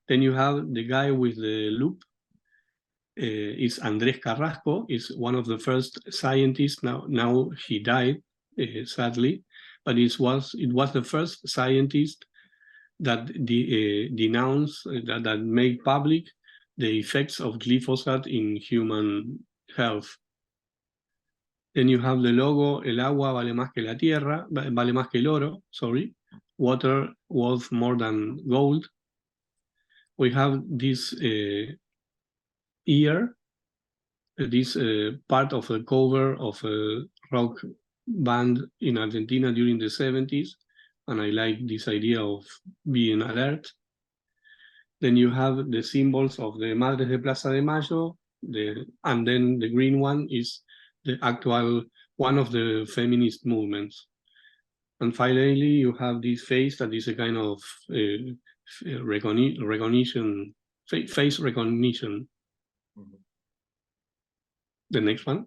Then you have the guy with the loop, is Andrés Carrasco, is one of the first scientists. Now he died, sadly, but it was the first scientist that denounced, that made public the effects of glyphosate in human health. Then you have the logo, el agua vale más que la tierra, vale más que el oro, sorry. Water worth more than gold. We have this ear, this part of the cover of a rock band in Argentina during the 70s, and I like this idea of being alert. Then you have the symbols of the Madres de Plaza de Mayo, and then the green one is the actual one of the feminist movements. And finally, you have this face that is a kind of recognition, face recognition. Mhm. The next one.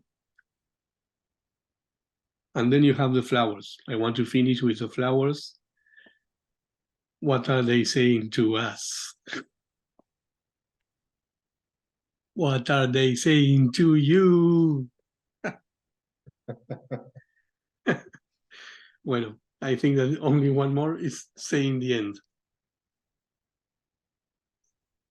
And then you have the flowers. I want to finish with the flowers. What are they saying to us? What are they saying to you? Well, I think that only one more is saying the end.